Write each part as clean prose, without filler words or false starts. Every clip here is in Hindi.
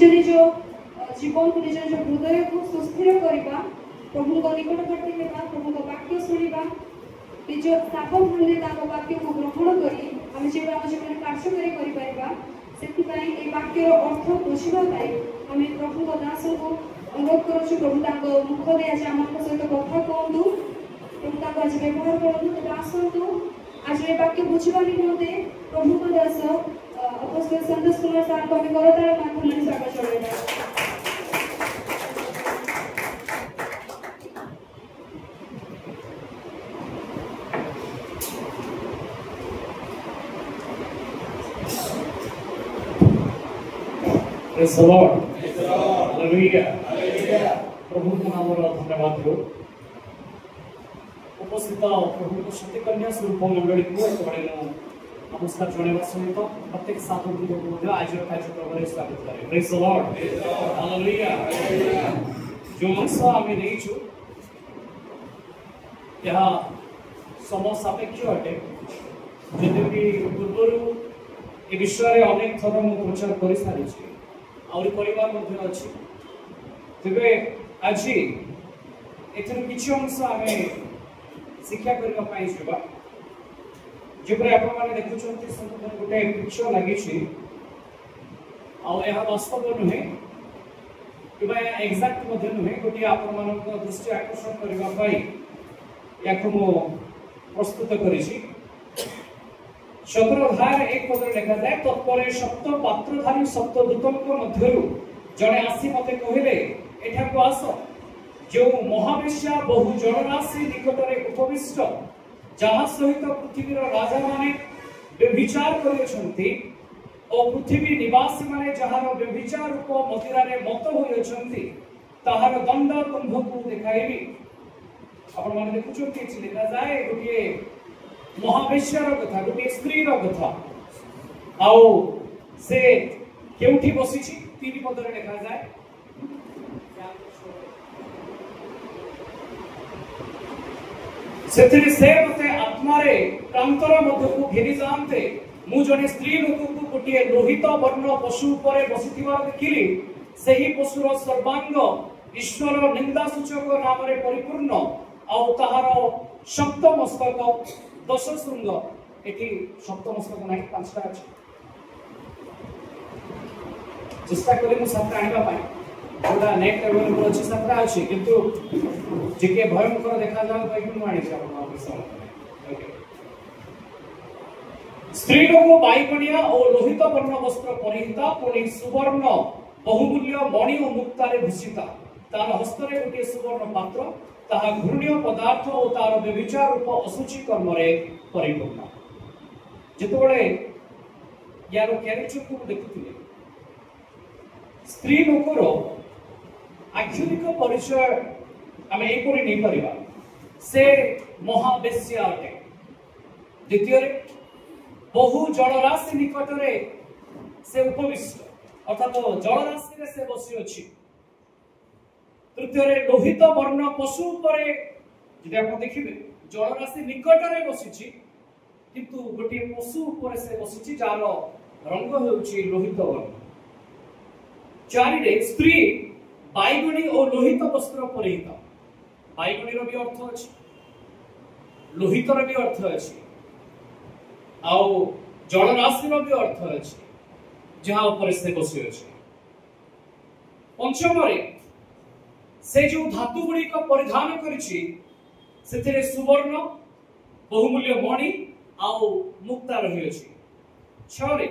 निज निज जीवन को निज निज हृदय को सुस्थिर करवा प्रभु को निकटवर्ती होगा प्रभु को वाक्य शुणा निज सावधानी वाक्य को ग्रहण करी आम जीवन कार्यकारी से वाक्यर अर्थ बुझा आम प्रभु दास को अनुरोध करूँ प्रभु मुख दे आज आम सहित कथा कहतु प्रभु आज व्यवहार करूँ तेज आसतु आज ये वाक्य बुझा निमंते प्रभु दास अपॉस्टल संतोष कुमार सार को आम करताल माध्यम स्वागत जणाइबा। Praise the Lord. Hallelujah. प्रभु के नाम धन्यवाद हो उपस्थित प्रभु को शक्ति कन्या स्वरूप मंडली को एक बड़े नमस्कार जणाइबा सहित प्रत्येक साथी को आज कार्यक्रम में स्वागत करें। Praise the Lord. Hallelujah. जो अंश आमे नेइछु यह सम सापेक्ष अटे जदि भी पूर्व ए विषय रे अनेक थर मु प्रचार करि सारी छी और परिवार मध्य अच्छी तेरे आज एथर किछि अंश आमे शिक्षा करबा पाई छबा जेपरे आपण माने देखुछंती संपूर्ण गोटे पिक्चर लागि छी आ एहा वास्तव नुहे किबा एग्जैक्ट मध्य नुहे गोटे आपण मानक दृष्टि आकर्षण करबा पाई याको मो प्रस्तुत करि छी 17 अध्याय 1 पद लिखा जाए तत्परे सप्त पात्रधारी सप्तदूतों मध्यरु जने आसी मते कहिले एठा को आस जो महावेश्या बहु जलराशि निकटरे उपविष्ट जहाँ सहित पृथ्वीर राजा माने व्यभिचार करियछंती और पृथ्वी निवासी माने जहार व्यभिचार रूप मदिरा रे मत होयछंती ताहार दंड कुंभकु देखाइबी। आपण माने देखुछंती लिखा जाए गोटे महावेश्यार कथा गोटे स्त्री कथा आउ से केउठी बसिछि 3 पद रे लिखा जाए सेथिरे से मते आत्मा रे प्रांतर मध्य को घेरी जानते मु जने स्त्री लोक को गोटे लोहित वर्ण पशु ऊपर बसिथिबार देखिली सेही पशुर सर्वांग ईश्वर निंदा सूचक नाम रे परिपूर्ण आउ ताहार सप्त मस्तक 10 श्रृंग एटी सप्त मस्तक नाही 5टा अछि चेष्टा करी मु 7टा आनिबा पाई जोडा नेट लेवल पर अछि 7टा अछि किंतु जेके भयंकर देखा जाउ तो मु आनि छै आपण ऑफिसर ओके स्त्री लोक बाईकणिया और लोहित वर्ण वस्त्र परिहिता पुनि सुवर्ण बहुमूल्य मणि और मुक्तारे भूषिता तार हस्तरे गोटे सुवर्ण पात्र ताहा घृण्य पदार्थ और तार व्यभिचार रूप असुचि कर्म रे परिपूर्ण जेतबळे यार कैरेक्टर को देखुथिले स्त्री लोकर आक्षरिक परिचय आमे एपरि नै परिबा से महावेश्या अटे। द्वितीय रे बहु जलराशि निकट रे से उपविष्ट अर्थात जलराशि रे से बसी अछि। तृतीय रे लोहित वर्ण पशु ऊपर जदि आप देखिबे जलराशि निकट रे बसिछि किंतु गोटे पशु ऊपर से बसिछि जार रंग हेउछि लोहित वर्ण। 4 रे स्त्री बाईगणी और लोहित वस्त्र परिहिता बाईगणी रो भी अर्थ अछि लोहित रो भी अर्थ अछि आउ जलराशि रो भी अर्थ अछि जहां ऊपर से बसि अछि। पंचम रे से जो धातु गुड़ी को परिधान करिछि सेथिरे सुवर्ण बहुमूल्य मणि आउ मुक्ता रहि अछि। 6 रे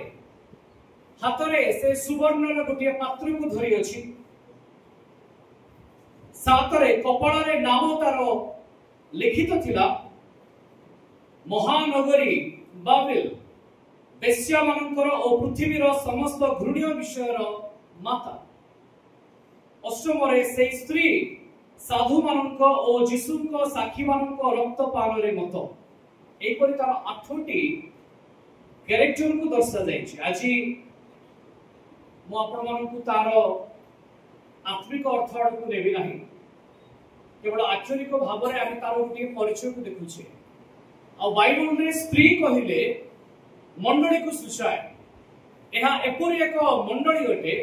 हातरे से सुवर्ण रो गोटे पात्र को धरि अछि। 7 रे कपाळ रे नाम तारो लिखित थिला महानगरी बाबिल बेश्या मानकर और पृथ्वीर समस्त घृण्य विषयर माता। 8 रे से स्त्री साधु मानक और जीशुक साक्षी मानक रक्त पान रे मत एपरि तार 8टी कैरेक्टर को दर्शा जाइछि। आज मु आपण मानकु तार आत्मिक अर्थ को देबी नाही केवल आक्षरिक भाव रे आमे तार गोटे परिचय को देखुछे आ बाइबल रे स्त्री कहिले मंडली को सूचाए। एहा एपरि एक मंडली अटे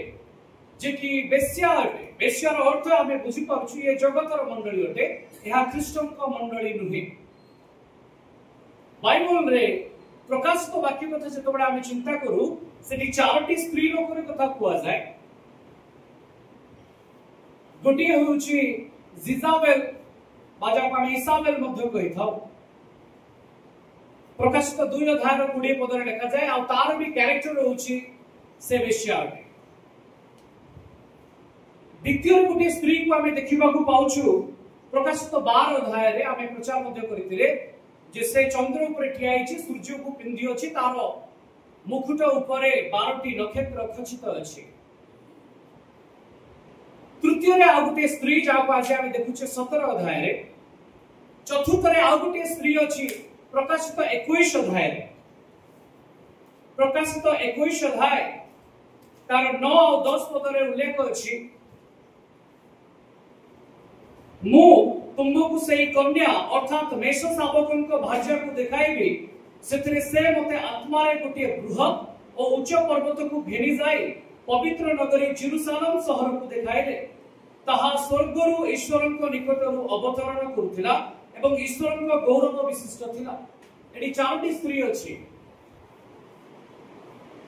जे कि बेश्या अटे बेश्यार अर्थ आमे बुझी पाउछु ये जगतर मंडली अटे यह ख्रीष्टक मंडली नुहे बाइबल रे प्रकाशित वाक्य कथा जतबे आमे चिंता करू सेठी चारोटी स्त्री लोकर कथा कुआ जाय गोटे होउची जिजाबेल बाजा आमे इसाबेल मध्य कहि थाउ प्रकाशित 2 अध्याय 20 पदरे लिखा जाय आ तार भी कैरेक्टर होउची से बेश्या अटे द्वितीय गोटे स्त्री को आमे देखिबा को पाउछु प्रकाशित 12 अध्याय रे आमे प्रचार मध्य करितिले जे से चंद्र ऊपर ठिया आइछि सूर्य को पिंदी अछि तार मुकुट ऊपर 12टी नक्षत्र खचित अछि तृतीय रे आ गोटे स्त्री जाको आज आमे देखुछे 17 अध्याय रे चतुर्थ रे आ गोटे स्त्री अछि प्रकाशित 21 अध्याय रे प्रकाशित 21 अध्याय तार 9 और 10 पद रे उल्लेख अछि मु तुमको से कन्या अर्थात मेष शावकन को भार्या को देखाइबी सेतरे से मते आत्मा रे गोटे बृहत और उच्च पर्वत को घेनी जाय पवित्र नगरी जेरूशलेम शहर को देखाइले ताहा स्वर्गरु ईश्वरन को निकटरु अवतरण करुथिला एवं ईश्वरन को गौरव विशिष्ट थिला एडी चारोटी स्त्री अछि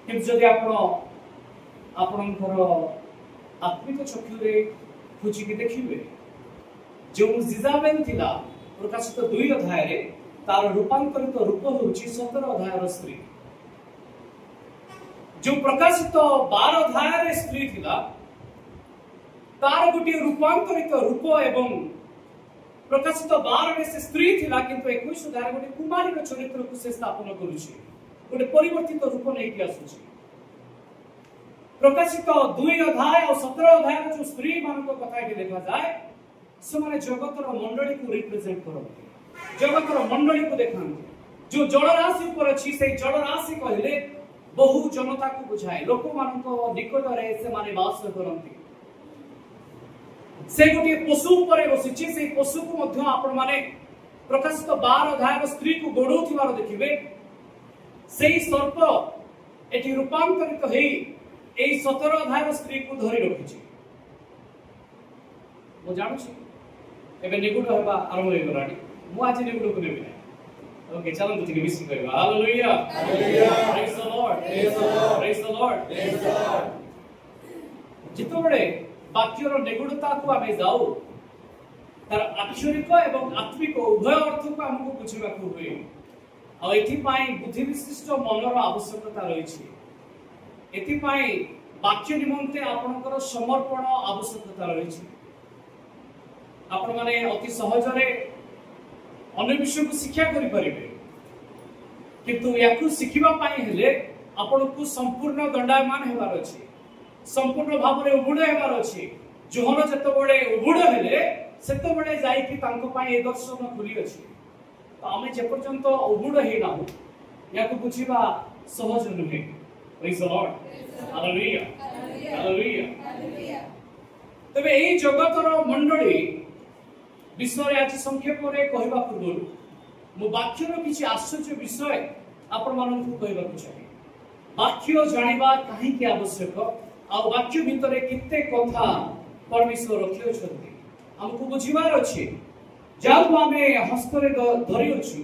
कि जदि आपनकर आत्मिक चक्षु रे खुची के देखिबे जो जिजाबेल थिला प्रकाशित 2 अध्याय रे तार रूपांतरित रूप होउची 17 अध्याय रो स्त्री जो प्रकाशित 12 अध्याय रे स्त्री थिला तार गुटी रूपांतरित रूप एवं प्रकाशित 12 रे से स्त्री थिला किंतु 21 अध्याय गुटी कुमारी रो चरित्र को से स्थापन करूची गुटे परिवर्तित रूप नै कि आसुची प्रकाशित 2 अध्याय और 17 अध्याय रो जो स्त्री मान को कथा के देखा जाय समाने जगतर मंडली को रिप्रेजेंट करते जगतर मंडली को देखाते जो जलराशि ऊपर अछि से जलराशि कहले बहु जनता को बुझाए लोक मान को निकट रे से माने वास करते से गोटे पशु ऊपर बसिछि से पशु को मध्य आपण माने प्रकाशित 12 अध्याय स्त्री को गोडौथिबार देखिबे सेही सर्प एठी रूपांतरित हेई एई 17 अध्याय स्त्री को धरि रखिछि मो जानुछि एबे निगुड हेबा आरंभ होई गलाडी मु आज निगुड को नेबि नै ओके चलो तुके विश करबा hallelujah hallelujah praise the lord praise the lord praise the lord praise the lord जितबेले वाक्यर निगुडता को आमे जाऊ तार अक्षरिक एवं आत्मिक उभय अर्थ को हमको बुझिबा को होई आ एथि पाई बुद्धि विशिष्ट मनर आवश्यकता रहिछि एथि पाई वाक्य निमंते आपनकर समर्पण आवश्यकता रहिछि आपण माने अति सहज रे अन्य विषय को शिक्षा करि परिबे किंतु याकु शिखिबा पाई हेले आपण को संपूर्ण दंडायमान हेबार अछि संपूर्ण भाव रे उबुड हेबार अछि जोहन जत बडे उबुड हेले सेत बडे जाई कि तांको पाई ए दर्शन खुली अछि तो आमे जे पर्यंत उबुड हे ना याकु बुझिबा सहज नुहे praise the lord hallelujah hallelujah तबे ए जगतर मंडली विषय आज संक्षेप रे कहबा पूर्व मो वाक्यर किछि आश्चर्य विषय आपण मानन को कहबा चाहे वाक्य जानिबा काहे के आवश्यक आ वाक्य भितरे किते कथा परमेश्वर रखियो छथि हमको बुझिबार अछि जाउ आमे हस्तरे धरि अछि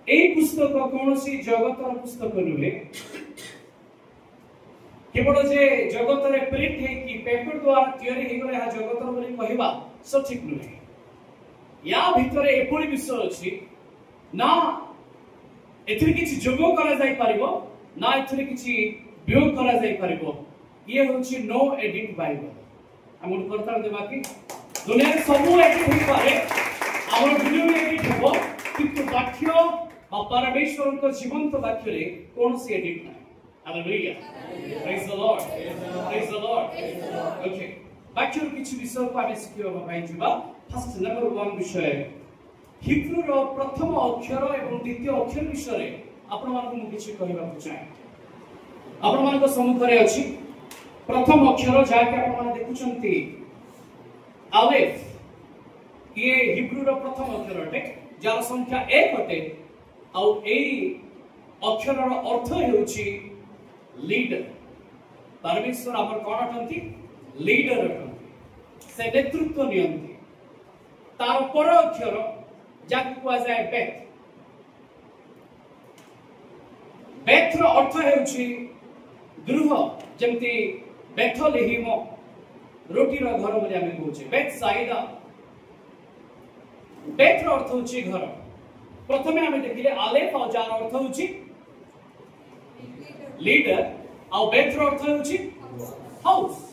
एई पुस्तक कोनोसी जगतर पुस्तक नुहे केवल जे जगत रे प्रिंट है कि पेपर द्वारा तैयारी हे गले हा जगतर बोली कहबा सठिक नुहे या भितरे एपड़ी विषय अछि ना एथिरे किछि जोगो करा जाय पारिबो ना एथिरे किछि वियोग करा जाय पारिबो ये होछि नो एडिट बाइबल हमन करता देबा कि दुनिया रे सब एडिट होई पारे हमर वीडियो में एडिट होबो किंतु वाक्य आ परमेश्वर को जीवंत वाक्य रे कोनोसी एडिट नै hallelujah praise the lord praise the Lord okay वाक्य किछि विषय को आमे सिखिबा पाई जिबा फर्स्ट नंबर 1 विषय हिब्रू रो प्रथम अक्षर एवं द्वितीय अक्षर विषय रे आपण मानको मु किछि कहबा चाहे आपण मानको सम्मुख रे अछि प्रथम अक्षर जाके आपण माने देखुचंती अलेफ ये हिब्रू रो प्रथम अक्षर अटे जार संख्या 1 अटे आउ एई अक्षर रो अर्थ हेउछि लीडर परमेश्वर आमर कौन अटंती लीडर अटंती से नेतृत्व नियंती तार पर अक्षर जाक कुआ जाय बेथ बेथ रो अर्थ हेउची गृह जेमती बेथलेहिम रोटी रो घर बोली आमे कहूचे बेथ साइदा बेथ रो अर्थ होची घर प्रथमे आमे देखिले आलेफ और जार अर्थ होची लीडर और बेथ रो अर्थ होची हाउस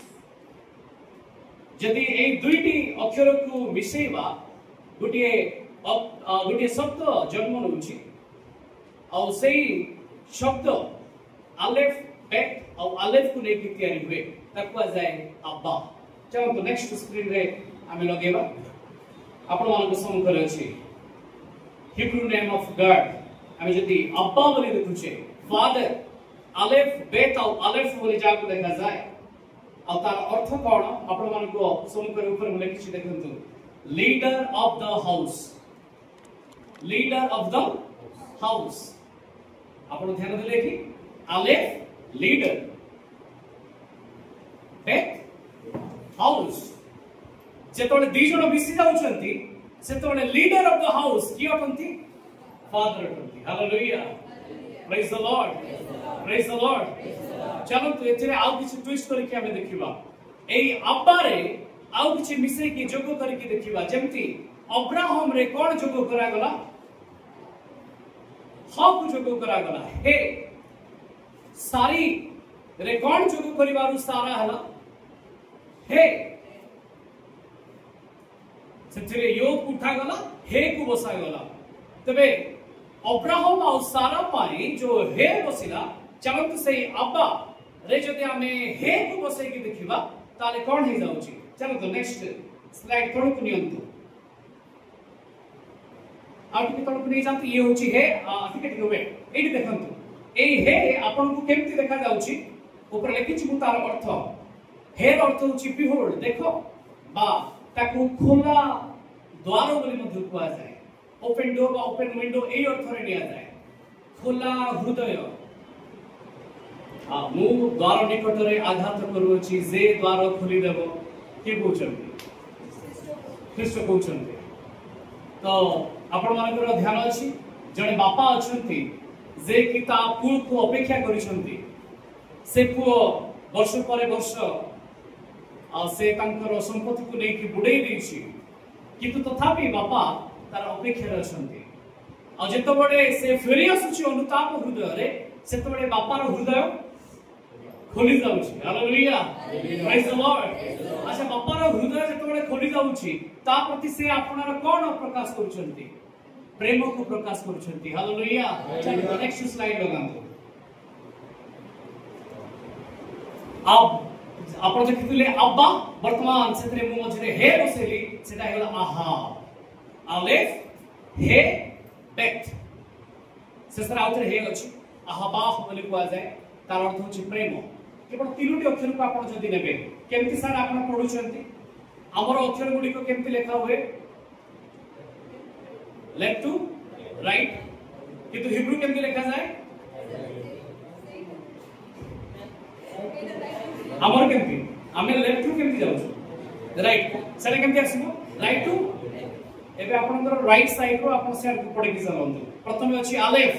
जदि ए दुईटी अक्षर को मिसेबा गोटे शब्द जन्म नउची और सेही शब्द आलेफ बेथ और आलेफ को लेके तैयारी हुए तकवा जाए अब्बा चलो तो नेक्स्ट स्क्रीन रे आमे लगेबा आपण मान सम्मुख रे अछि हिब्रू नेम ऑफ गॉड आमे जदि अब्बा बोली देखुचे फादर आलेफ बेथ और आलेफ बोली जाको देखा जाए और तार अर्थ कोन आपण मान को सम्मुख रे ऊपर बोले किछि देखंतु लीडर ऑफ द हाउस आपण ध्यान देले कि आलेफ लीडर बेथ हाउस जेतोले दी जण मिसी जाउछंती सेतोले लीडर ऑफ द हाउस की अटंती फादर अटंती हालेलुया प्रेज द लॉर्ड चलो तो एथिरे आउ किछि ट्विस्ट करके हमें देखिबा एई अब्बा रे आउ किछि मिसे की जोग करके देखिबा जेमती अब्राहम रे कोन जोग करा गला हाउ जोग करा गला हे सारी रे कोन जोग परिवार सारा हला हे सेथिरे योग उठा गला हे को बसा गला तबे अब्राहम और सारा पाई जो हे बसिला चमक से अब्बा रे जदि हमें हे को बसे की देखिबा ताले कोन हे जाउची चलो तो नेक्स्ट स्लाइड थोड़ा को नियंतु आ टिके थोड़ा को नहीं जानते ये होची हे टिके टिके वे एठी देखंतु ए हे आपन को केमती देखा जाउची ऊपर लिखि छि तार अर्थ हे अर्थ होची बिहोल्ड देखो बा ताकू खोला द्वार बोली मध्य कुआ जाए ओपन डोर बा ओपन विंडो ए अर्थ रे निया जाए खोला हृदय मु द्वार निकट रे आघात करूची जे द्वार खोली देबो के कहउछंती ख्रीष्ट कहउछंती तो आपण मानकर ध्यान अछि जने बापा अछंती जे कि ता पुओ को अपेक्षा करिसंती से पुओ वर्ष पर वर्ष आ से तांकर संपत्ति को लेके बुडे देछि किंतु तथापि बापा तार अपेक्षा अछंती आ जेतो बडे से फेरी आसुची अनुताप हृदय रे सेतो बडे बापार हृदय खोली जाउची हालेलुया प्रेज द लॉर्ड अच्छा बापार हृदय जेतो बडे खोली जाउची ता प्रति से आपनार कोन प्रकाश करूछंती प्रेम को प्रकाश करूछंती हालेलुया चलो नेक्स्ट स्लाइड लगांतो अब आपण देखितले अब्बा वर्तमान सेतरे मु मझरे हे बसेली सेटा हेला आहा आलेफ हे बेथ सेसरा आउथरे हे अछि आहाबा बोली कुआ जाय तार अर्थ होछि प्रेम केवल तीनोटी अक्षर को आपण जदी नेबे केमति सर आपण पढुछंती हमर अक्षर गुडी को केमति लेखा हुए लेफ्ट टू राइट किंतु हिब्रू केमति लेखा जाय हमर केमति हमें लेफ्ट टू केमति जाउ राइट सेटा केमति आसीबो राइट टू एबे आपनकर राइट साइड रो आपन से पढे कि जानंतु प्रथमे अछि आलेफ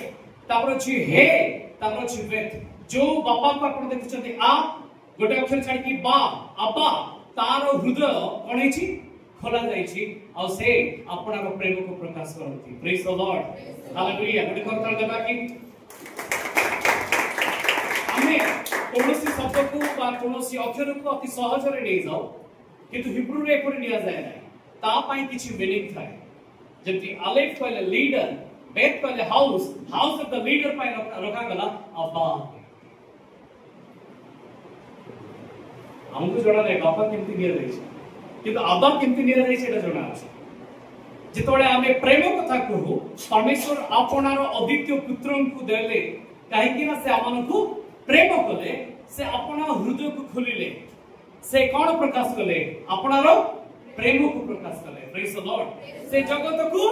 तापर अछि हे तापर अछि बेथ जो बापा को आपण देखुछंती आ गोटे अक्षर छाडी की बा अब्बा तार हृदय कोन छी खोला जाईछि आ से आपनार प्रेम को प्रकाश करंती प्रेज द लॉर्ड हालेलुया गोटे करतल देबा कि हमें कोनोसी शब्द को बा कोनोसी अक्षर को अति सहज रे नै जाऊ किंतु हिब्रू रे एपरि निया जाय नै ता पई किछि मीनिंग थाए जेंति आलेफ कहले लीडर बेथ कहले हाउस ऑफ द लीडर पई रखा गला अब्बा हमको जणा नै बापा केमति निया जाय छै किंतु अब्बा केमति निया जाय छै एटा जणा छै जेतोळे आमे प्रेम कथा कहू परमेश्वर आपनार अद्वितीय पुत्रन को देले काहे कि ना से आमन को प्रेम कले से अपना हृदय को खोलिले से कोन प्रकाश कले अपनार प्रेम को प्रकाश कले प्रेज द लॉर्ड से जगत को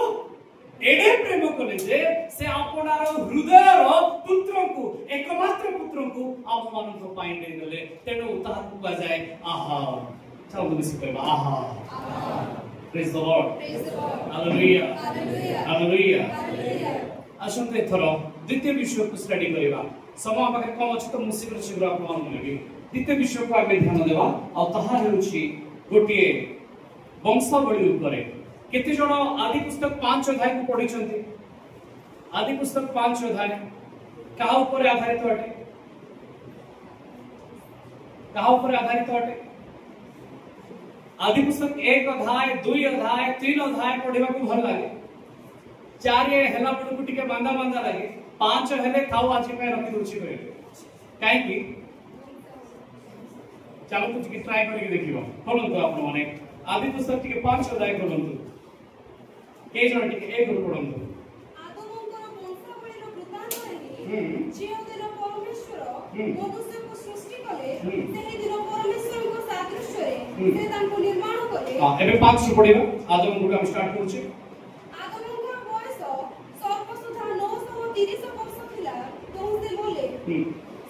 एडे प्रेम कले जे से आपणार हृदयर पुत्र को एकमात्र पुत्र को आप मान को पाई दे गले तेनो ताहा को जाय आहा चलो मिस कहबा आहा praise the lord hallelujah hallelujah आसंते थरो द्वितीय विषय को स्टडी करिबा समय पाखे कम अछि तो मुसीबत शीघ्र आप मान लेबी द्वितीय विषय को आगे ध्यान देबा आ ताहा हेउछि गोटिए वंशावली उपरे केते जण आदि पुस्तक 5 अध्याय को पढि छथि आदि पुस्तक 5 अध्याय कहा ऊपर आधारित अटे कहा ऊपर आधारित अटे आदि पुस्तक 1 अध्याय 2 अध्याय 3 अध्याय पढिबा को भल लागे 4 हेला पडकु टिके बांदा बांदा लागे 5 हेले खाओ आजि पे रखि दोछि कहले काई की चलो कुछ की ट्राई करके देखिबो कोन तो आपण माने आदि पुस्तक टिके 5 अध्याय करंतु के जण टिके 1 ରୁ पढंतु आदमଙ୍କର ବଂଶାବଳୀର ବୃତ୍ତାନ୍ତରେ ଯେଉଁ ଦିନ ପରମେଶ୍ୱର ମନୁଷ୍ୟକୁ ସୃଷ୍ଟି କଲେ ସେହି ଦିନ ପରମେଶ୍ୱରଙ୍କ ସାଦୃଶ୍ୟରେ ସେ ତାଙ୍କୁ ନିର୍ମାଣ କଲେ हां ଏବେ 5 ରୁ ପढିबा आदम को हम स्टार्ट करू छी आदमଙ୍କର ବୟସ ସର୍ବସୁଦ୍ଧା 930 ବର୍ଷ ଥିଲା ତ ସେ ବୋଲେ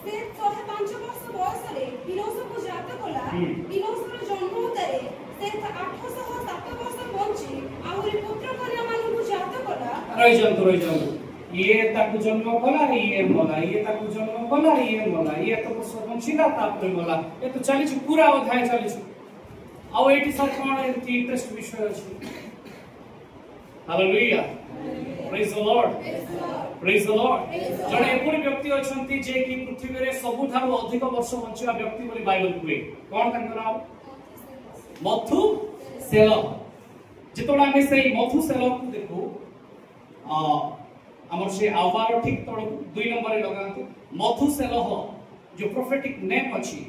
ସେ 105 ବର୍ଷ ବୟସରେ ପିନୋସକୁ ଜାତ କଲା ପିନୋସର ଜନ୍ମ ଉତାରେ से 807 वर्ष बंची आहुरी पुत्र कन्या मानकु जात कला रहि जाऊ ये ताकु जन्म कला ये मला ये ताकु जन्म कला ये मला ये तो वर्ष बंचीला तापर मला ये तो चली छि पूरा अध्याय चली छि आ एटी सब कोन एती इंटरेस्ट विषय अछि hallelujah praise the lord praise the Lord जणे एपुरी व्यक्ति अछंती जे कि पृथ्वी रे सबु थारो अधिक वर्ष बंचिया व्यक्ति बोली बाइबल कुए कोन तांकर नाम मथु सेल जितोड़ा में से मथु सेल को देखो हमर से आवार ठीक तळ 2 नंबर रे लगांतु मथु सेल हो जो प्रोफेटिक नेम अछि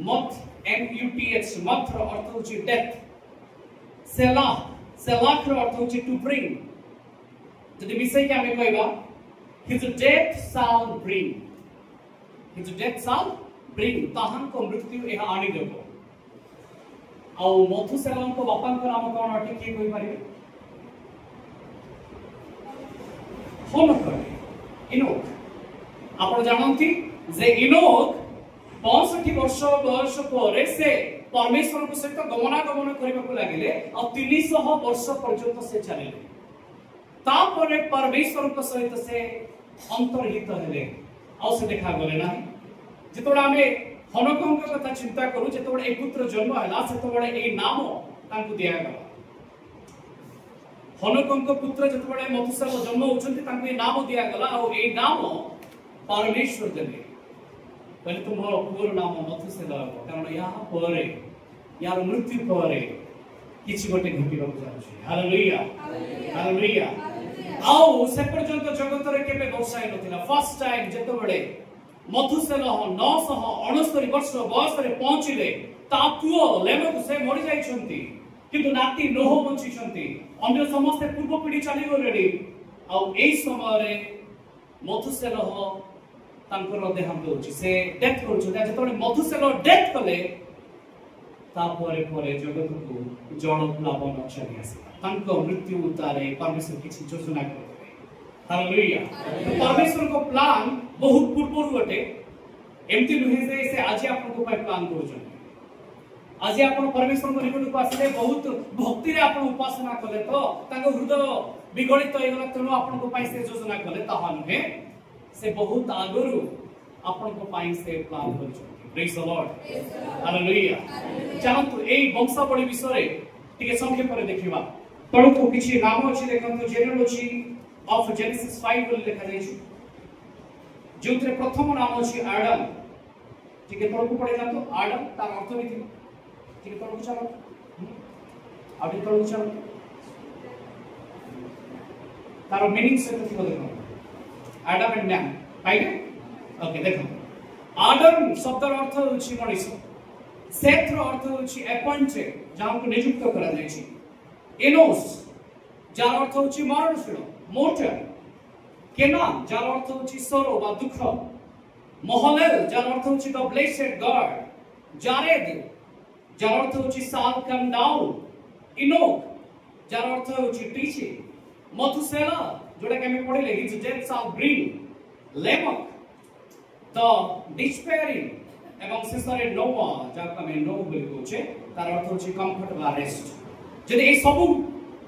मथ MUTH मथ रो अर्थ होछि डेथ सेला सेलाख रो अर्थ होछि टू ब्रिंग जदि मिसै के हमें कहबा his death shall bring his death shall bring ताहन को मृत्यु एहा आनी देबो आ मथुसेलन को बापा को नाम कोन अटे के कोइ पारिबे होनक इनोक आपण जानंती जे इनोक 65 वर्ष बयस पर से परमेश्वर को सहित गमनागमन करबा को लागिले आ 300 वर्ष पर्यंत से चले तापर परमेश्वर को सहित से अंतर्हित हेले आ से देखा गले ना जेतोडा हमें हनकंक कथा चिंता करू जेतोबे एक पुत्र जन्म हला सेतोबे ए नाम तांकु दिया गला हनकंक पुत्र जेतोबे मथुसेल जन्म होचंती तांकु ए नाम दिया गला और ए नाम परमेश्वर देले पहले तो मोर पुर नाम मथुसेल कारण यहाँ परे यार मृत्यु परे किछि गोटे घटिबा जाउछि हालेलुया हालेलुया आउ से पर्यंत जगत रे केबे वर्षाई नथिला फर्स्ट टाइम जेतोबे मथुसेल 969 वर्ष बयस रे पहुंचिले तापुओ लेमक से मरि जाई छंती किंतु नाती नोह बंची छंती अन्य समस्त पूर्व पीढ़ी चली गलेडी आ एई समय रे मथुसेल तांकर देहांत होची से डेथ करछु जेतोले मथुसेल डेथ कले तापरे परे जगत को जल प्लावन चली आसी तांको मृत्यु उतारे परमेश्वर किछि योजना करबे हालेलुया परमेश्वर को प्लान बहुत पूर्व अटे एमती नुहे से आज आपन को प्लान करूछन आज आपन परमेश्वर को निकट को आसले बहुत भक्ति रे आपन उपासना कले तो ताको हृदय विगलित होय गला तनो आपन को पाई से योजना कले ताहा नुहे से बहुत आगरु आपन को पाई से प्लान करूछन प्रेज द लॉर्ड हालेलुया जानतु एई वंशावली विषय टिके संक्षेप रे देखिबा तळु को किछि नाम अछि देखंतु जेनेरोलॉजी ऑफ जेनेसिस 5 बोली लिखा जाय छि जोंतरे प्रथम नाम अछि आदम ठीक है तळु को पढे जानतो आदम तार अर्थ भी थी ठीक है तळु को चलो आदि तळु को चलो तार मीनिंग से तो देखो आदम एंड मैन पाइले ओके देखो आदम शब्दर अर्थ होछि मनुष्य सेथ रो अर्थ होछि अपॉइंटेड जान को नियुक्त करा जाय छि एनोस जार अर्थ होछि मरणशील मोर्टल केनान जार अर्थ होछि सरो बा दुख महलेल जार अर्थ होछि द ब्लेसेड गॉड जारेद जार अर्थ होछि साल कम डाउन इनोक जार अर्थ होछि टीचिंग मथुसेला जोटा कि हमें पढ़िले his death shall bring Lamech the despairing एवं शेषरे नोआ जाका में नो बोली कहूचे तार अर्थ होची कंफर्ट बा रेस्ट जदि ए सब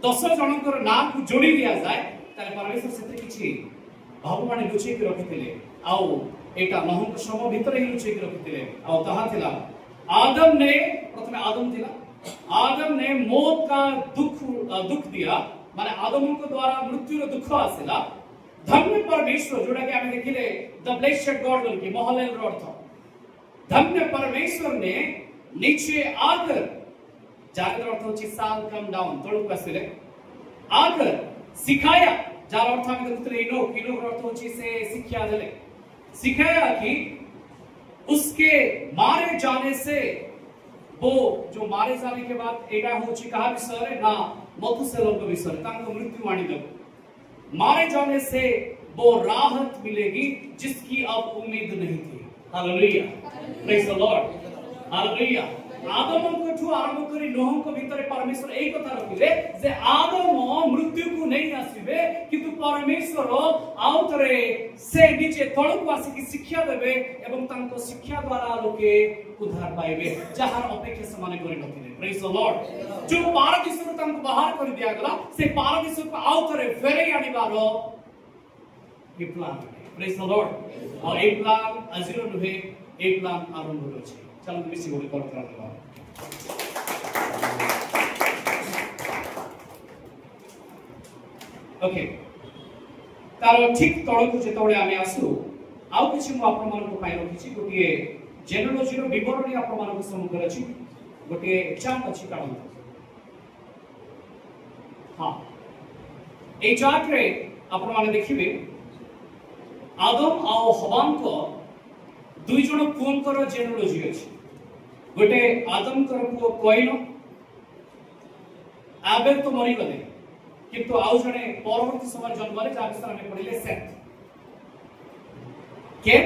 10 जनकर नाम को जोड़ी दिया जाए ताले परमेश्वर सेते किछि भगवान लुचि के रखिथिले आउ एटा महंक सम भीतर ही लुचि के रखिथिले आउ ताहा थिला आदम ने प्रथम आदम थिला आदम ने मौत का दुख दिया माने आदम को द्वारा मृत्यु रो दुख आसिला धन्य परमेश्वर जोड़ा कि हमें देखिले द ब्लेस्ड गॉड बोल के महलेल रो अर्थ धन्य परमेश्वर ने नीचे आकर जाकर अर्थ होची साल कम डाउन तळु आसिले आकर सिखाया जार अर्थ हमें देखिले इनो अर्थ होची से शिक्षा देले सिखाया कि उसके मारे जाने से वो जो मारे जाने के बाद एटा होची कहा विषय रे ना मथुसेला को विषय तांको मृत्यु वाणी दो मारे जाने से वो राहत मिलेगी जिसकी अब उम्मीद नहीं थी hallelujah praise the lord hallelujah आदम को आरंभ करी नोह को भीतर परमेश्वर एई कथा रखिले जे आदम मृत्यु को नहीं आसीबे किंतु परमेश्वर आउतरे से नीचे तळक आसी की शिक्षा देबे एवं तांको शिक्षा द्वारा लोके उद्धार पाइबे जहार अपेक्षा समान करि नथिले प्रेज द लॉर्ड जो पारदीस रो तांको बाहर कर दिया गला से पारदीस को आउतरे फेरे आनिबारो ये प्लान प्रेज द लॉर्ड और ए प्लान अजिरो नुहे ए प्लान आरंभ होछि चलो मिसी बोली कर करबा ओके तारो ठीक तळकु जेतबळे आमे आसु आउ किछि मु आपण मानको पाइ रखिछि गोटिए जेनोलॉजी रो विवरणी आपण मानको सम्मुखରେ अछि गोटिए चार्ट अछि काढन हां ए चार्ट रे आपण माने देखिबे आदम आ हवांको दुई जण पुअंकर जेनोलॉजी अछि गोटे आदम कर पुओ कयन आबेल तो मरि गले किंतु आउ जणे परवर्ती समय जन्मले जा विषय में पढिले सेथ केन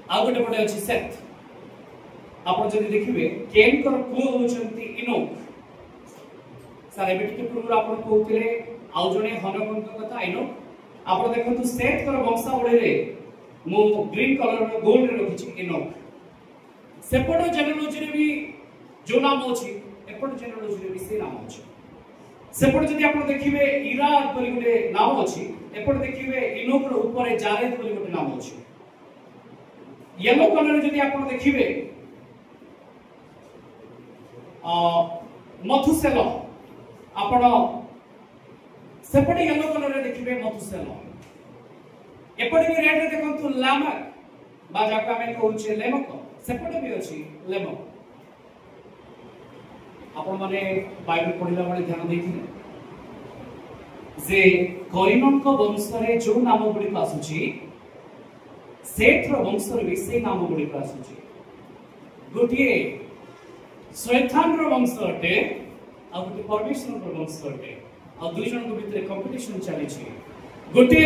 आ गोटे पडे अछि सेथ आपण जदि देखिबे केन कर पुओ होचंती इनोक सारे बेटी के पूर्व आपण कहउतिले आउ जणे हनकंक कथा इनोक आपण देखंतु सेथ कर वंशावळी रे मो ग्रीन कलर रो गोल्ड रे रखिछि इनोक सेपट जेनोलॉजी रे भी जो नाम अछि एपट जेनोलॉजी रे भी से नाम अछि सेपट जदि आपण देखिबे इरा परि गोटे नाम अछि एपट देखिबे इनोक रो ऊपर जारेद परि गोटे नाम अछि येलो कलर जदि आपण देखिबे मथुसेला आपण सेपट येलो कलर रे देखिबे मथुसेला एपट भी रेड रे देखंतु लामक बा जाका में कहउछे लेमक सेपट भी अछि लेमक आपण माने बाइबल पढिला बेले ध्यान देथिले जे कयनक वंश रे जो नाम गुडी आसुची सेठ रो वंश रे से नाम गुडी आसुची गोटिए शैतान रो वंश अटे आ गोटे परमेश्वर रो वंश अटे आ दुई जन को भीतर कंपटीशन चली छी गोटे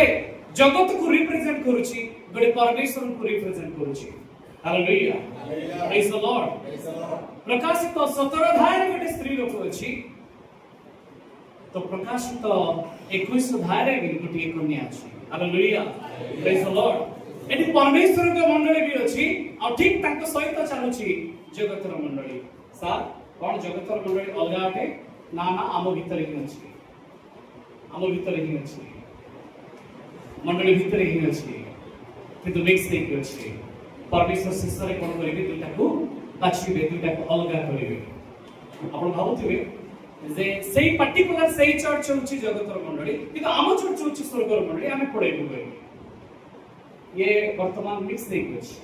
जगत को रिप्रेजेंट करूची गोटे परमेश्वर को रिप्रेजेंट करूची हालेलुया प्रेज द लॉर्ड प्रकाशित 17 अध्याय रे गोटे स्त्री लोक अछि तो प्रकाशित 21 अध्याय रे गोटे कन्या अछि hallelujah praise the Lord eighty परमेश्वर के मंडली भी अछि आ ठीक तांको सहित चालुची जगतर मंडली सा कोन जगतर मंडली अलगा अटे ना ना आम भीतर ही अछि आम भीतर ही अछि मंडली भीतर ही अछि किंतु मिक्स देख अछि परमेश्वर शिष्य कोन करिबे दुटा को बाछिबे दुटा को अलगा करिबे आपण भाबुथिबे जे सेही पर्टिकुलर सेही चर्च होची जगतर मंडली किंतु आम चर्च होची स्वर्गर मंडली आमे पढेबो करिबे ये वर्तमान मिक्स देख अछि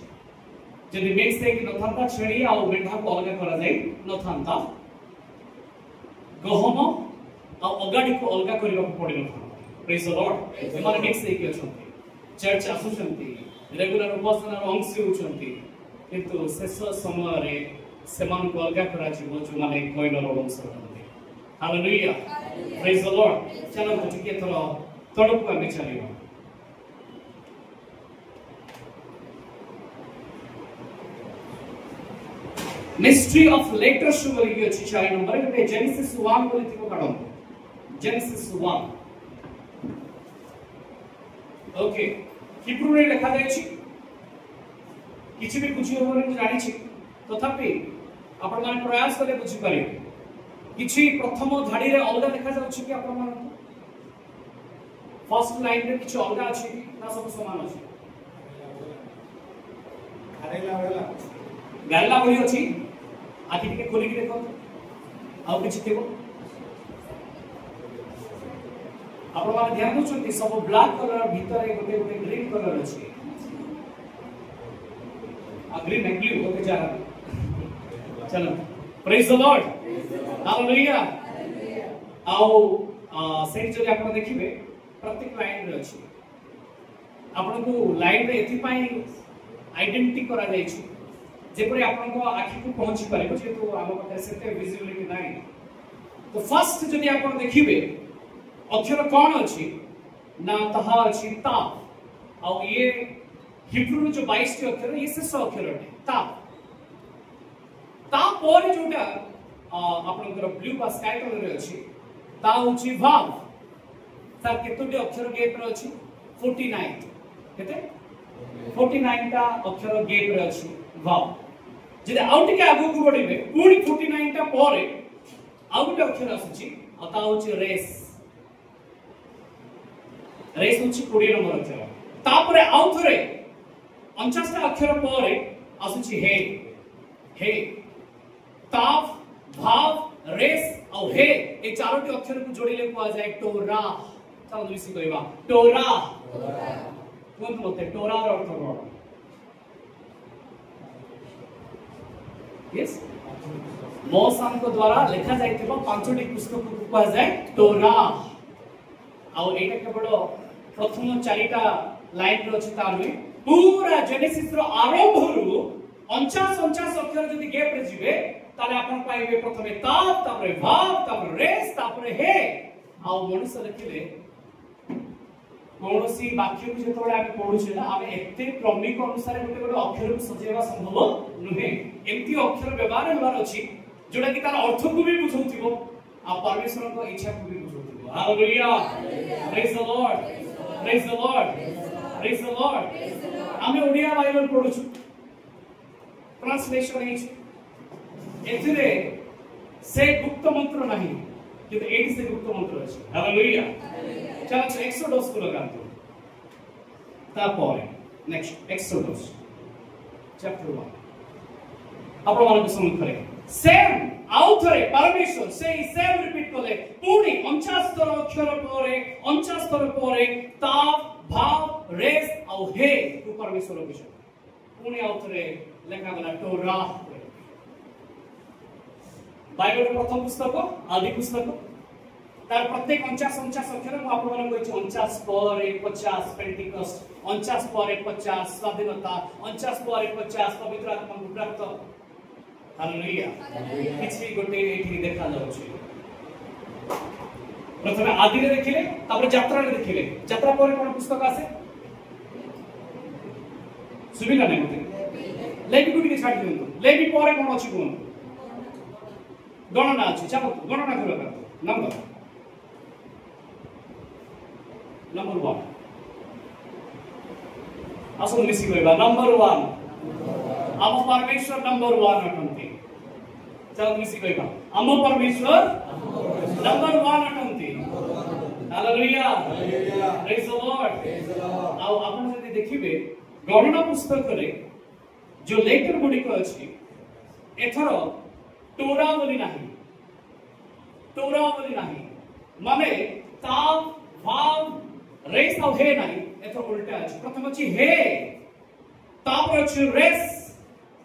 जदि मिक्स देख न थांता छेड़ी आ मेढा को अलगा करा जाय न थांता गहम आ अगाडी को अलगा करिबा पड़े न प्रेज द लॉर्ड एमाने मिक्स देख अछंती चर्च आसुचंती रेगुलर उपासना अंश होचंती किंतु शेष समय रे समान को अलगा करा जीवो जो माने कोइनर वंश रहंती हालेलुया प्रेज द लॉर्ड चलो ठीक थोड़ा तड़प को हमें चलियो मिस्ट्री ऑफ लेटर शो बोली अछि 4 नंबर के जेनेसिस 1 बोली थिको काडो जेनेसिस 1 ओके हिब्रू रे लिखा जाय छी किछि भी बुझी होबो नि जानि छी तथापि आपण माने प्रयास करले बुझी पारिबे किछि प्रथम धाडी रे अलगा देखा जाउ छी कि आपण माने फर्स्ट लाइन रे किछि अलगा अछि ना सब समान अछि गारला भली अछि आखि टिके खोली कि देखो आउ किछि थिबो आपण माने ध्यान दउछंती सब ब्लैक कलर भीतर गोटे गोटे ग्रीन कलर अछि ग्रीन एंड ब्लू ओके जा चलो प्रेज द लॉर्ड हालेलुया आउ से जदि आपण देखिबे प्रत्येक लाइन रे अछि आपण को लाइन रे एथि पई आइडेंटिटी करा जाय छी जेपरे आपण को आखि को पहुंची पारे जेतु हम पाखे सेते विजिबिलिटी नाही तो फर्स्ट जदि आपण देखिबे अक्षर कौन अछि ना तहा अछि ता और ये हिब्रू जो 22 टी अक्षर ये शेष अक्षर है ता पर जोटा आपनकर ब्लू का स्काई कलर रे अछि ता होछि भाव ता केतोटी अक्षर गैप रे अछि 49 केते 49 टा अक्षर गैप रे अछि भाव जदि आउट के आगु को बढ़िबे पूरी 49 टा परे आउट अक्षर आछि आ ता होछि रेस रेस होछि 20 नंबर अक्षर तापरे आउ थरे 49 टा अक्षर परे आसुछि हे ताव भाव रेस और हे ए चारोटी अक्षर को जोड़िले को आ जाए टोरा चलो मिसी कहबा टोरा कोन मते टोरा रो अर्थ कोन यस मौसम को द्वारा लिखा जाइतिबा पांचटी पुस्तक को को आ जाए टोरा और एटा केवल प्रथम चारिटा लाइन रो अछि तार में पूरा जेनेसिस रो आरंभ रु 49 अक्षर जदि गैप रे जिवे ताले आपण पाइबे प्रथमे ताप तापरे भाव तापरे रेस तापरे हे आ मनुष्य लिखिले कोनोसी वाक्य को जेतोळे आमे पढुछे ना आमे एते क्रमिक अनुसार गोटे गोटे अक्षर को सजेवा संभव नुहे एम्ति अक्षर व्यवहार होबार अछि जोडा कि तार अर्थ को भी बुझौतिबो आ परमेश्वर को इच्छा को भी बुझौतिबो hallelujah praise the lord praise the lord praise the lord आमे ओडिया बाइबल पढुछु ट्रांसलेशन है एथिरे से गुप्त मंत्र नहीं किंतु एडी से गुप्त मंत्र अछि हालेलुया चलो एक्सोडस को लगातो तापर नेक्स्ट एक्सोडस चैप्टर 1 आपण मान को समझ करे सेम आउथरे परमेश्वर से सेम रिपीट करले पूरी 49 अक्षर परे 49 परे ताप भाव रेस और हे को परमेश्वर विषय पूरी आउथरे लेखा गला टोरा बाइबल प्रथम पुस्तक आदि पुस्तक तार प्रत्येक 49 अक्षर मु आपण मन कहछि 49 पर 50 पेंटिकस्ट 49 पर 50 स्वाधीनता 49 पर 50 पवित्र आत्मा को प्राप्त हालेलुया किछि गोटे एठी देखा जाउछि प्रथमे आदि रे देखिले तापर यात्रा रे देखिले यात्रा पर कोन पुस्तक आसे सुबिला नै मते लेबी गुटी के छाड़ दियंतु लेबी परे कोन अछि कोन गणना अछि चलो गणना करो नंबर 1 असो मिसी कहबा नंबर 1 हम परमेश्वर नंबर 1 अटंती चलो मिसी कहबा हम परमेश्वर नंबर 1 अटंती हालेलुया प्रेज द लॉर्ड आ आपण जदि देखिबे गणना पुस्तक रे जो लेटर गुडी को अछि एथरो टोरा बोली नाही माने ताव भाव रेस और हे नाही एथरो उल्टा अछि प्रथम अछि हे तापर अछि रेस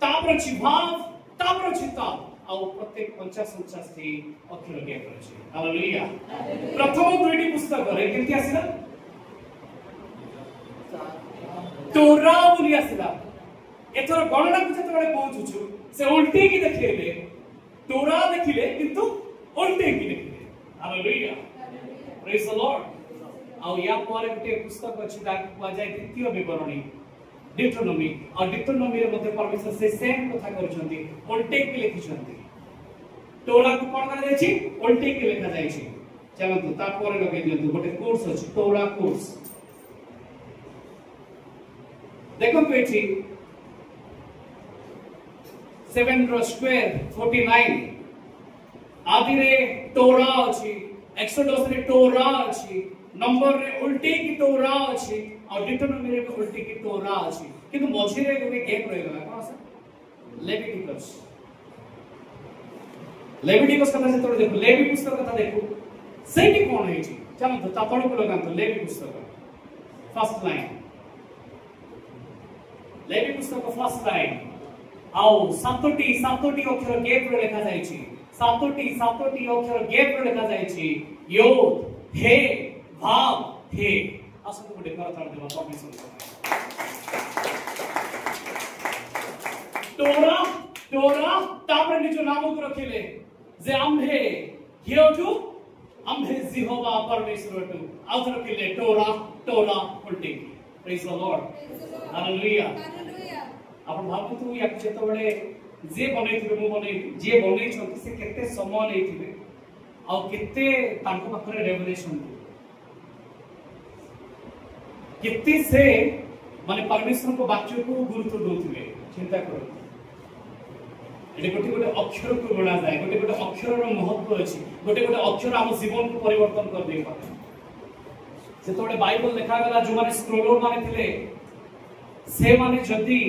तापर अछि भाव तापर अछि ताव और प्रत्येक 50 टी अक्षर के अछि हालेलुया प्रथम दुईटी पुस्तक रे केमति आसिला टोरा बोली आसिला एथर गणना को जतबे पहुंचुछु से उल्टी की देखिले टोरा देखिले किंतु उल्टी की देखिले हालेलुया प्रेज द लॉर्ड आ या पर गोटे पुस्तक अछि ता को जाय तृतीय विवरणी डिट्रोनोमी और डिट्रोनोमी रे मध्ये परमेश्वर से सेम कथा करछंती उल्टी की लिखिछंती टोरा को कोन करा जायछि उल्टी की लिखा जायछि चलंतु ता पर लगे दियंतु गोटे कोर्स अछि टोरा कोर्स देखो एठी 7 रो स्क्वायर 49 आदि रे टोरा अछि एक्सोडस रे टोरा अछि नंबर रे उल्टी की टोरा अछि और डिटोनोमी रे उल्टी की टोरा अछि किंतु मझी रे गोटे गैप रहि गला कोन से लेविटिकस कथा से तोड़ देखो लेवी पुस्तक कथा देखो सेठी कोन है छी चलो तो तापण को लगान तो लेवी पुस्तक फर्स्ट लाइन लेवी पुस्तक फर्स्ट लाइन आओ सातोटी अक्षर गैप रे लिखा जाय छी सातोटी अक्षर गैप रे लिखा जाय छी योद हे भाव हे आसन को देखा था देवा परमेश्वर टोरा तापर निजो नाम को रखिले जे आम्भे हियोटु आम्भे जिहोवा परमेश्वर टु आउथ रखिले टोरा उल्टी प्रेज द लॉर्ड हालेलुया आपण भाबु तू या जेतो बडे जे बनेथिबे मु बने जे बने छथि से केते समय लेथिबे आ केते तांको पाखरे रेवलेशन केते से माने परमेश्वर को वाक्य को गुरुत्व दोथिबे चिंता करो एटे गोटे गोटे अक्षर को गणा जाए गोटे गोटे अक्षर रो महत्व अछि गोटे गोटे अक्षर हम जीवन को परिवर्तन कर दे पारे से तोडे बाइबल लिखा गला जो माने स्क्रोलर माने थिले से माने जदी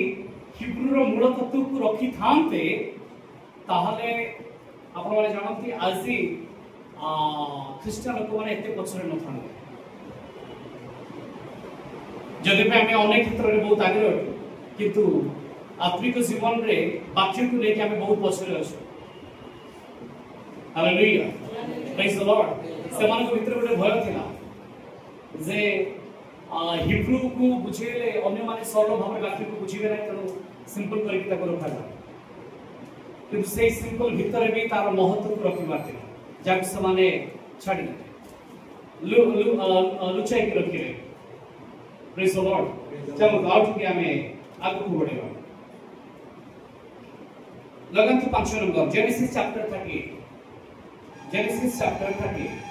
हिब्रू रो मूल तत्व को रखी थांते ताहले आपण माने जानंती आजी ख्रिस्टियन लोक माने एते पछरे न थांते जदि पे हमें अनेक क्षेत्र रे बहुत आगे रहू किंतु आत्मिक जीवन रे वाक्य को लेके हमें बहुत पछरे अछि हालेलुया प्रेज द लॉर्ड से मान को भीतर गोटे भय थिला जे हिब्रू को बुझेले अन्य माने सरल भाव वाक्य को बुझिबे नै तनो सिंपल करके ताको रखा जा किंतु से सिंपल भीतर भी तार महत्व को रखिबा थिला जब से माने छाडी लुचाई के रखिले प्रेज द लॉर्ड चलो आउट के हमें आगे को बढ़ेगा लगन की 5 number genesis chapter 38 genesis chapter 38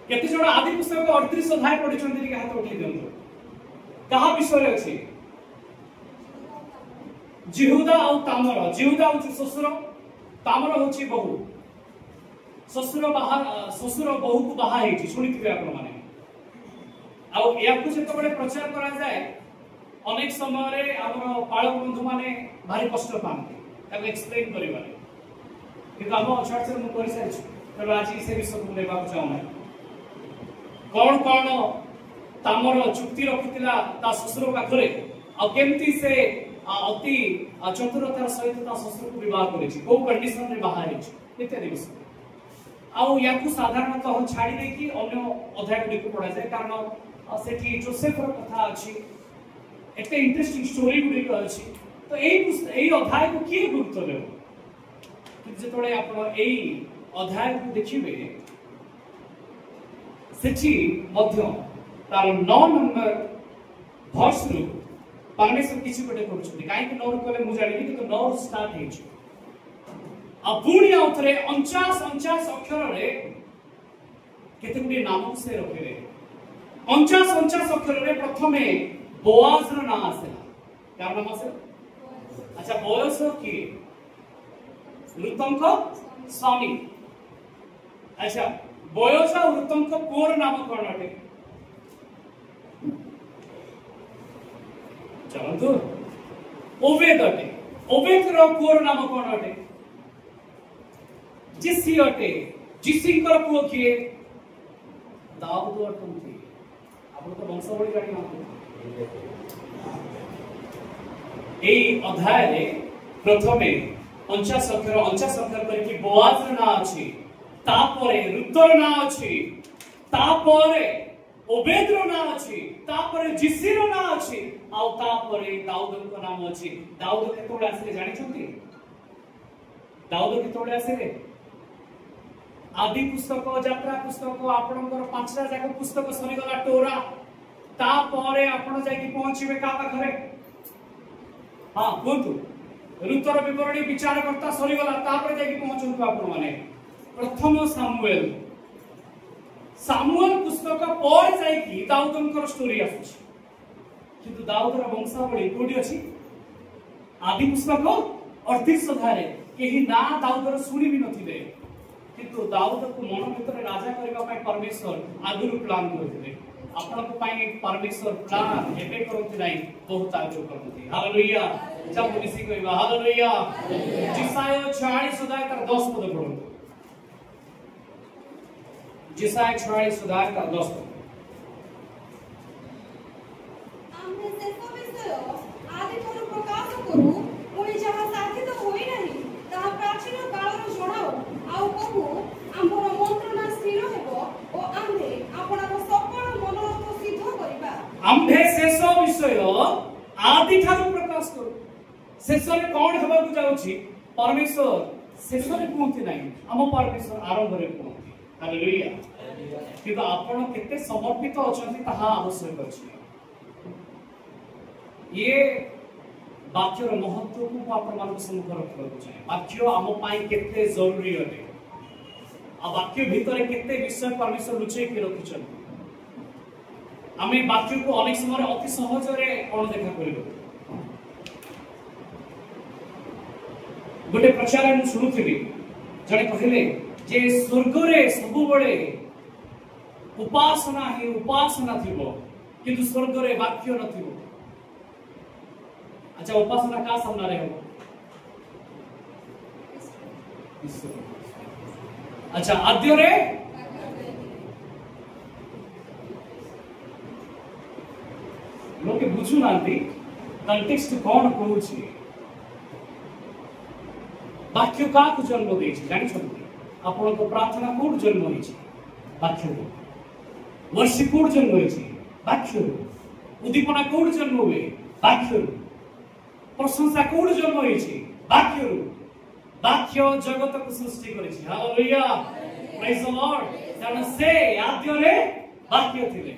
केते जोड़ा आदि पुस्तक 38 अध्याय पढिछन्ती के हाथ उठी दियंतो कहा विषय अछि जिहुदा और तामर जिहुदा होछि ससुर तामर होछि बहु ससुर बहु को बाहा हेछि सुनिथिबे आपण माने आ याकु जेतो बडे प्रचार करा जाय अनेक समय रे हमर पाळक बंधु माने भारी कष्ट पाते ताको एक्सप्लेन करिबारे किंतु हम चर्च रे मु करि सारिछु तो आज से विषय को लेबा चाहू मैं कौन तामर चुक्ति रखितिला ता ससुर पाखरे आ केमती से अति चतुरतार सहित ता ससुर को विवाह करिछि को कंडीशन रे बाहर हिछि इत्यादि विषय आउ याकु साधारणतः छाडी दे कि अन्य अध्याय गुडी को पढा जाय कारण सेठी जोसेफ रो कथा अछि एते इंटरेस्टिंग स्टोरी गुडी को अछि तो एई अध्याय को की गुरुत्व देबो कि जेतोळे आपण एई अध्याय को देखिबे सेठी मध्य तार 9 नंबर वर्ष रु परमेश्वर किछि बडे करूछथि काहे कि 9 कले मु जानि कि तो 9 स्टार्ट हेछि आ पुणी आउथरे 49 अक्षर रे केते गुडी नाम से रखिले 49 अक्षर रे प्रथमे बोआज रो नाम आसेला कार नाम आसे अच्छा बोआज की ऋतंक स्वामी अच्छा बोआज और ऋतंक पुअर नाम कोन अटे चलंतु ओबेद अटे ओबेद रो पुअर नाम कोन अटे जिसी अटे जिसी कर पुओ किए दाऊद अटंती आपण तो वंशावली जानि मानते এই অধ্যায়ে প্রথমে 50 অক্ষর করি बोआज না আছে তারপরে রুতর না আছে তারপরে ওবেদ না আছে তারপরে জিসির না আছে আর তারপরে দাউদଙ୍କ নাম আছে দাউদ কেতোলে আসলে জানিছন্তি দাউদ কেতোলে আসলে आदि पुस्तक यात्रा पुस्तक आपणकर 5टा जाक पुस्तक सरी गला टोरा तापरे आपण जाई पहुंचीबे का पाखरे हां कोंतु ऋतुर विवरणी विचार करता सरी गला तापरे जाई पहुंचंतु आपण माने प्रथम सामुएल पुस्तक पर जाई दाऊदंकर स्टोरी आसुची किंतु दाऊदर वंशावली कोठी अछि आदि पुस्तक 38 अध्याय केही ना दाऊदर सुनी भी नथिले किंतु दाऊद को मन भीतर राजा करबा पय परमेश्वर आगुरु प्लान करथिले आपन को पय परमेश्वर प्लान एबे करथि नै बहुत आगु करथि हालेलुया जब मिसी कहबा हालेलुया जिसाय 46 अध्याय का 10 पद पढो जिसाय 46 अध्याय का 10 पद आम्हे शेष विषय आदि पर प्रकाश करू पुणी जहा साधित होई नाही ताहा प्राचीन कालर जणाओ आउ कहू आम्भर मंत्रणा स्थिर हेबो ओ आम्हे आपणार सकल मनोरथ सिद्ध करिबा आम्भे शेष विषय आदि ठारू प्रकाश करू शेष रे कोन हेबा को जाउछि परमेश्वर शेष रे कहथि नाही हम परमेश्वर आरंभ रे कहथि हालेलुया किबा आपण केते समर्पित अछंती ताहा आवश्यक अछि ये वाक्यर महत्व को आपण मान सम्मुख रखिବାକୁ चाहे वाक्य आम पाई केते जरूरी अटे आ वाक्य भीतर केते विषय परमेश्वर लुचै के रखिछन आमे वाक्य को अनेक समय अति सहज रे अणदेखा करिबो गोटे प्रचार मु सुनुथिबी जणे कहिले जे स्वर्ग रे सब बळे उपासना ही उपासना थिबो किंतु स्वर्ग रे वाक्य नथिबो अच्छा उपासना का सामना रे हो अच्छा आद्य रे लोके बुझु नांती कॉन्टेक्स्ट कोन कहूची वाक्य का को जन्म देछि जानि छथि आपण को प्रार्थना कोड जन्म होइछि वाक्य वर्षिप कोड जन्म होइछि वाक्य उद्दीपना कोड जन्म हुए वाक्य प्रशंसा कोड जन्म होइछि वाक्य वाक्य जगत को सृष्टि करिछि हालेलुया प्रेज द लॉर्ड जान से आद्य रे वाक्य थिले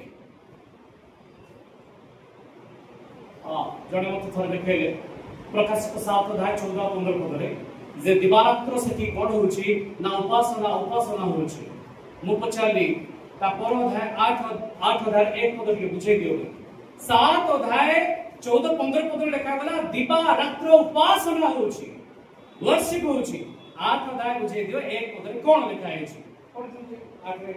जने मत थरे देखैले प्रकाश 7 अध्याय 14-15 पद रे जे दिवारात्र सेठी कोड होछि ना उपासना होछि मु पचारली ता पर अध्याय 8 अध्याय 1 पद के बुझे दियो 7 अध्याय 14-15 पद लिखा गला दिवा रात्र उपासना होछि वर्षिप होछि 8 अध्याय बुझे दियो 1 पद रे कोन लिखा हैछि कोन 8 रे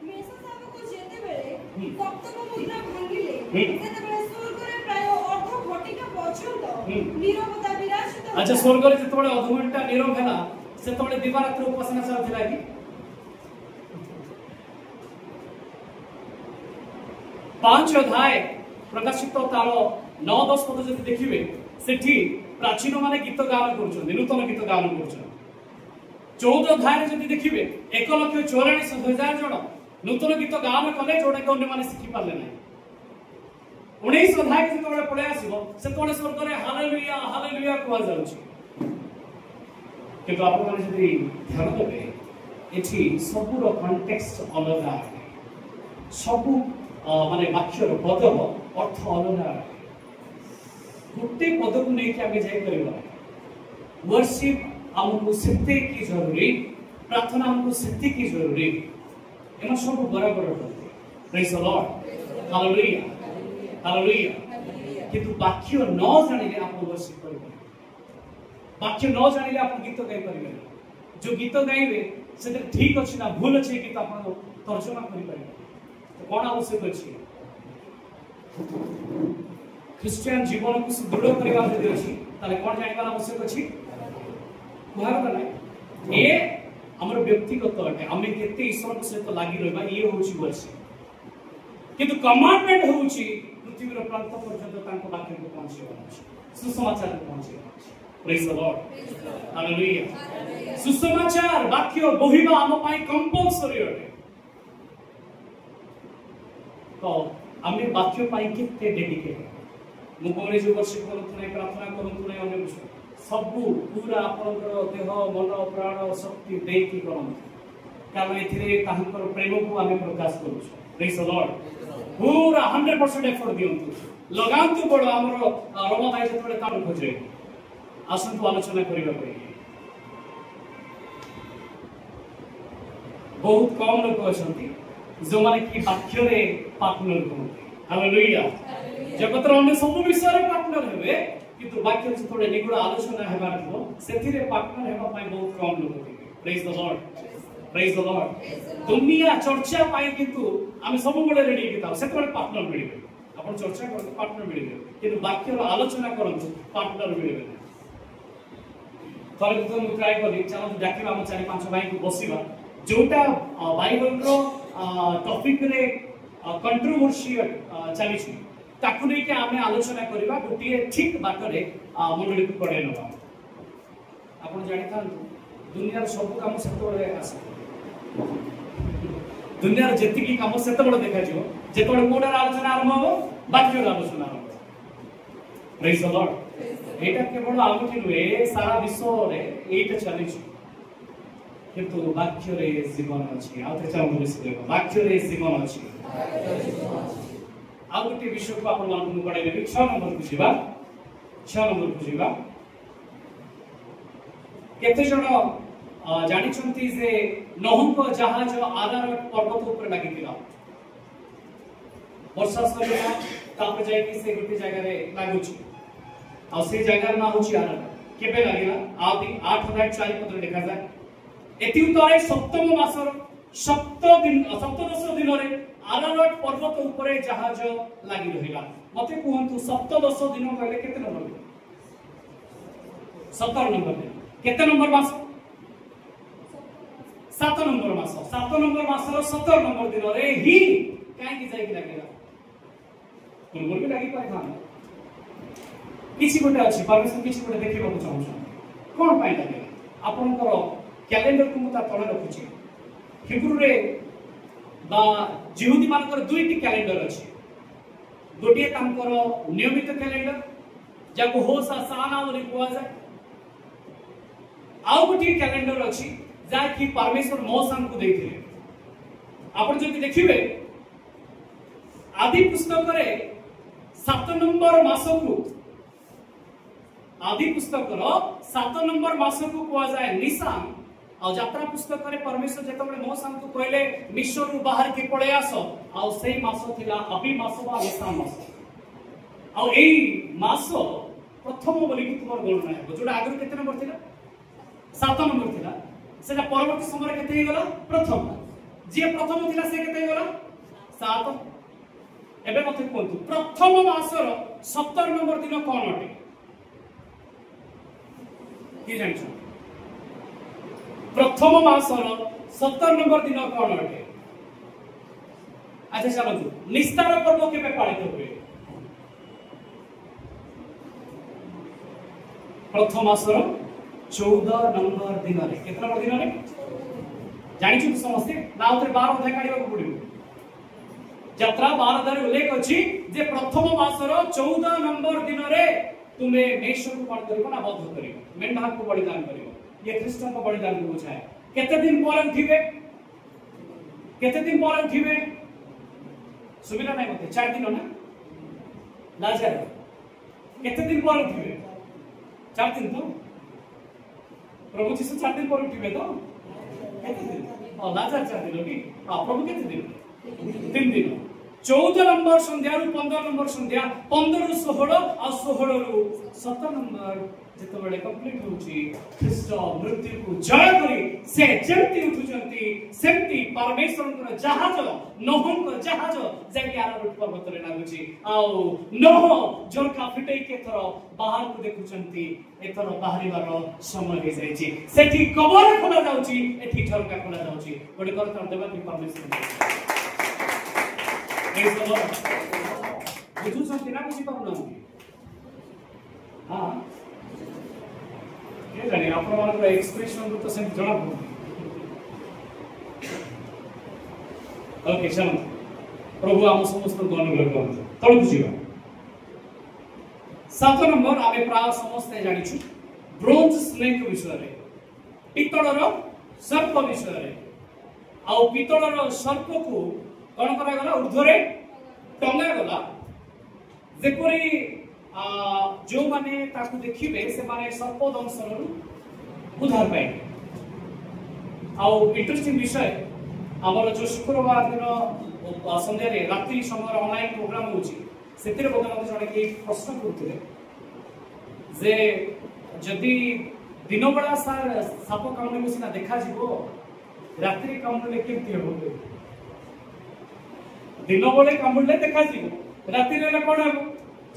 मेष साब को जेते बेले सप्तम मुद्रा भांगिले जेते बेले स्वर्ग रे प्राय अर्ध घटिका पर्यंत नीरवता विराजित अच्छा स्वर्ग रे जेते बेले अर्ध घंटा नीरव हैला सेते बेले दिवा रात्र उपासना चलथिला कि पांच अध्याय प्रकाशित तार 9-10 पद जदि देखिबे सेठी प्राचीन माने गीत गान करूछन नूतन गीत गान करूछन 14 अध्याय जदि देखिबे 1,84,000 जण नूतन गीत गान कले जोडा के अन्य माने सिखि पाले नै 19 अध्याय के जेतोले पळे आसीबो सेतोले स्वर्ग रे हालेलुया हालेलुया कहवा जाउछि किंतु आपण माने जदि ध्यान देबे एठी सबुर कॉन्टेक्स्ट अलगा सबु माने वाक्यर पद अर्थ अलगा गोटे पद को नहीं आगे जाए करबा वर्शिप हमको सेते की जरूरी प्रार्थना हमको सेते की जरूरी एना सब बराबर होते praise the lord hallelujah hallelujah किंतु वाक्य न जानिले आप वर्शिप करबे वाक्य न जानिले आप गीत गाई परिबे जो गीत गाइबे से ठीक अछि ना भूल अछि गीत आपण तर्जुमा करि परिबे तो कोन आवश्यक अछि क्रिश्चियन जीवन को सुदृढ़ करबा जदि अछि ताले कोन जानिबा आवश्यक अछि कुहार नै ए हमर व्यक्तिगत अटे हमें केते ईश्वर को सहित लागि रहबा ये होछि वर्ष किंतु कमांडमेंट होछि पृथ्वी रो प्रांत पर्यंत तांको वाक्य को पहुंचेबा अछि सुसमाचार को पहुंचेबा अछि प्रेज द लॉर्ड हालेलुया सुसमाचार वाक्य बोहिबा हम पाई कंपल्सरी अटे तो हमें वाक्य पाई केते डेडिकेटेड मु कोने जो वर्षिप करथु नै प्रार्थना करथु नै अन्य विषय सब पूरा आपनकर देह मन प्राण शक्ति देई की करथु कारण एथिरे ताहंकर प्रेम को हमें प्रकाश करू प्रेज द लॉर्ड पूरा 100% एफर्ट दियंतु लगांतु बड़ हमर रोमा भाई जतबे काम खोजे आसंतु आलोचना करिबा पई बहुत कम लोक अछंती जो माने की वाक्य रे पार्टनर होते हालेलुया जगतर अन्य सब विषय रे पार्टनर हेबे किंतु वाक्य से थोड़े निगुड़ आलोचना हेबार थो सेथिरे पार्टनर हेबा पाई बहुत कम लोग थिबे प्रेज द लॉर्ड दुनिया चर्चा पाई किंतु आमे सब बळे रेडी किताब सेतबळे पार्टनर मिलिबे आपण चर्चा करते पार्टनर मिलिबे किंतु वाक्य रो आलोचना करंतु पार्टनर मिलिबे थरे तो मु ट्राई करी चलो डाकिबा हम 4-5 भाई को बसिबा जोटा बाइबल रो टॉपिक रे कंट्रोवर्शियल चलीछि ताकु नै के आमे आलोचना करबा गोटिए ठीक बाटरे मंडली को पड़े नबा आपण जानि था दुनिया सब काम सेतबळे आसे दुनिया जेति की काम सेतबळे देखा जिवो जेतबळे कोडर आलोचना आरंभ हो वाक्य आलोचना आरंभ प्रेज द लॉर्ड एटा केवल आमठी नुए सारा विश्व रे एटा चलीछि किंतु वाक्य रे जीवन अछि आउते चाउ बोलिसे वाक्य रे जीवन अछि आ गोटे विषय को आपण मान को पढाई लेबे 6 नंबर को जीवा केते जण जानि छंती जे नहुंक जहाज आरारट पर्वत ऊपर लागितिला वर्षा सरिया ताप जाय कि से गोटे जगह रे लागुची आ से जगह ना होची आरारट केबे लागिला आदि 8004 पत्र लिखा जाय एति उतरे सप्तम मासर सप्तदश दिन रे आरारट पर्वत ऊपर जहाज लागि रहिला मते कहंतु सप्तदश दिन कहले केते नंबर 17 नंबर दिन केते नंबर मास 7 नंबर मास 7 नंबर मासर 17 नंबर दिन रे ही काहे कि जाय कि लागिला पूर्व भी लागि पाइ था किछि गोटे अछि परमेश्वर किछि गोटे देखिबा को चाहू कोन पाइ लागिला आपनकर कैलेंडर को मुता तळे रखुछि हिब्रू रे बा जिहुदी मानकर दुईटी कैलेंडर अछि गोटिए तांकर नियमित कैलेंडर जाको होसा साना बोली कुआ जाय आउ गोटिए कैलेंडर अछि जा कि परमेश्वर मौसम को देथिले आपण जदि देखिबे आदि पुस्तक रे 7 नंबर मास को आदि पुस्तक रो 7 नंबर मास को कुआ जाय निसान आ यात्रा पुस्तक रे परमेश्वर जेतबे मौसम को कहले मिस्र रु बाहर के पळे आसो आ सेही मास थिला अबी मास बा निसान मास आ एई मास प्रथम बोली कि तुमर गणना है जोडा आगु केते नंबर थिला 7 नंबर थिला सेटा परवर्ती समय केते हे गला प्रथम जे प्रथम थिला से केते हे गला 7 एबे मते कोंतु प्रथम मासर 17 नंबर दिन कोन अटे कि जानिछ प्रथम मासर 17 नंबर दिन कोन अटे अच्छा चलो निस्तार पर्व केबे पालित हुए प्रथम मासर 14 नंबर दिन रे केतना नंबर दिन रे जानि छु समस्ते ना उतरे 12 अध्याय काढिबा को पडिबो यात्रा 12 रे उल्लेख अछि जे प्रथम मासर 14 नंबर दिन रे तुमे मेष को पार करिबो ना बद्ध करिबो मेंढा को बलिदान करिबो ये ख्रिस्टन को बलिदान को बुझाए केते दिन पर उठिबे सुबिला नै मते 4 दिन ना लाजर केते दिन पर उठिबे 4 दिन तो प्रभु जीसु 4 दिन पर उठिबे तो केते दिन लाजर 4 दिन कि प्रभु केते दिन 3 दिन 14 नंबर संध्या रु 15 नंबर संध्या 15 रु 16 आ 16 रु 17 नंबर जेतबेले कंप्लीट होची ख्रिस्ट मृत्यु को जय करी से जेंति उठुचंती सेंति परमेश्वर को जहाज नोहन को जहाज जेकी आरारट पर्वत रे लागुची आउ नोह जोरका फिटई के थरो बाहर को देखुचंती एथर बाहरिबार समय हे जाईची सेठी कबर खोला जाउची एठी झरका खोला जाउची गोटे करता देबा कि परमेश्वर प्रेज द लॉर्ड बुझुचंती ना बुझी पाउना हां ये जाने आपण मानकर एक्सप्रेशन तो सेम जणा ओके चलो प्रभु आम समस्त को अनुग्रह करନ୍ତୁ तळु बुझिबा 7 नंबर आमे प्राय समस्त जानि छु ब्रोंज स्नेक विषय रे पितळर सर्प विषय रे आ पितळर सर्प को कोन करा गला ऊर्ध्वरे टंगा गला जेपरी जो माने ताकू देखिबे से माने सर्प दंशन उद्धार पाए आउ इंटरेस्टिंग विषय हमर जो शुक्रवार दिन संध्या रात्रि समय ऑनलाइन प्रोग्राम होची सेतिर बोध मते जणे के प्रश्न करथिले जे जदि दिन बेला सार साप कामुने सिना देखा जीवो रात्रि कामुने केमती हो दिन बेले कामुने देखा जीवो रात्रि रे कोन हो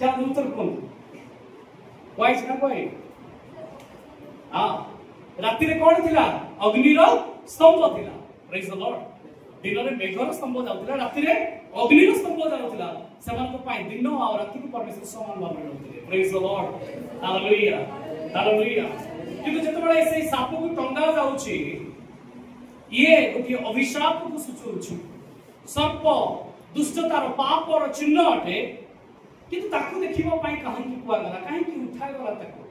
चार उत्तर कोन वाइस ना कोई हां रात्रि रे कोन थिला अग्नि रो स्तंभ थिला प्रेज द लॉर्ड दिन रे मेघर स्तंभ जाउतिला रात्रि रे अग्नि रो स्तंभ जाउतिला समान को पाई दिन और रात्रि को परमेश्वर समान भाव में रहते praise the lord hallelujah hallelujah किंतु जतबळे से साप को टंगा जाउची ये गोटे अभिशाप को सूचौची सर्प दुष्टतार पापर चिन्ह अटे किंतु ताकू देखिबा पाई काहे की कुआ गला काहे की उठा गला ताकू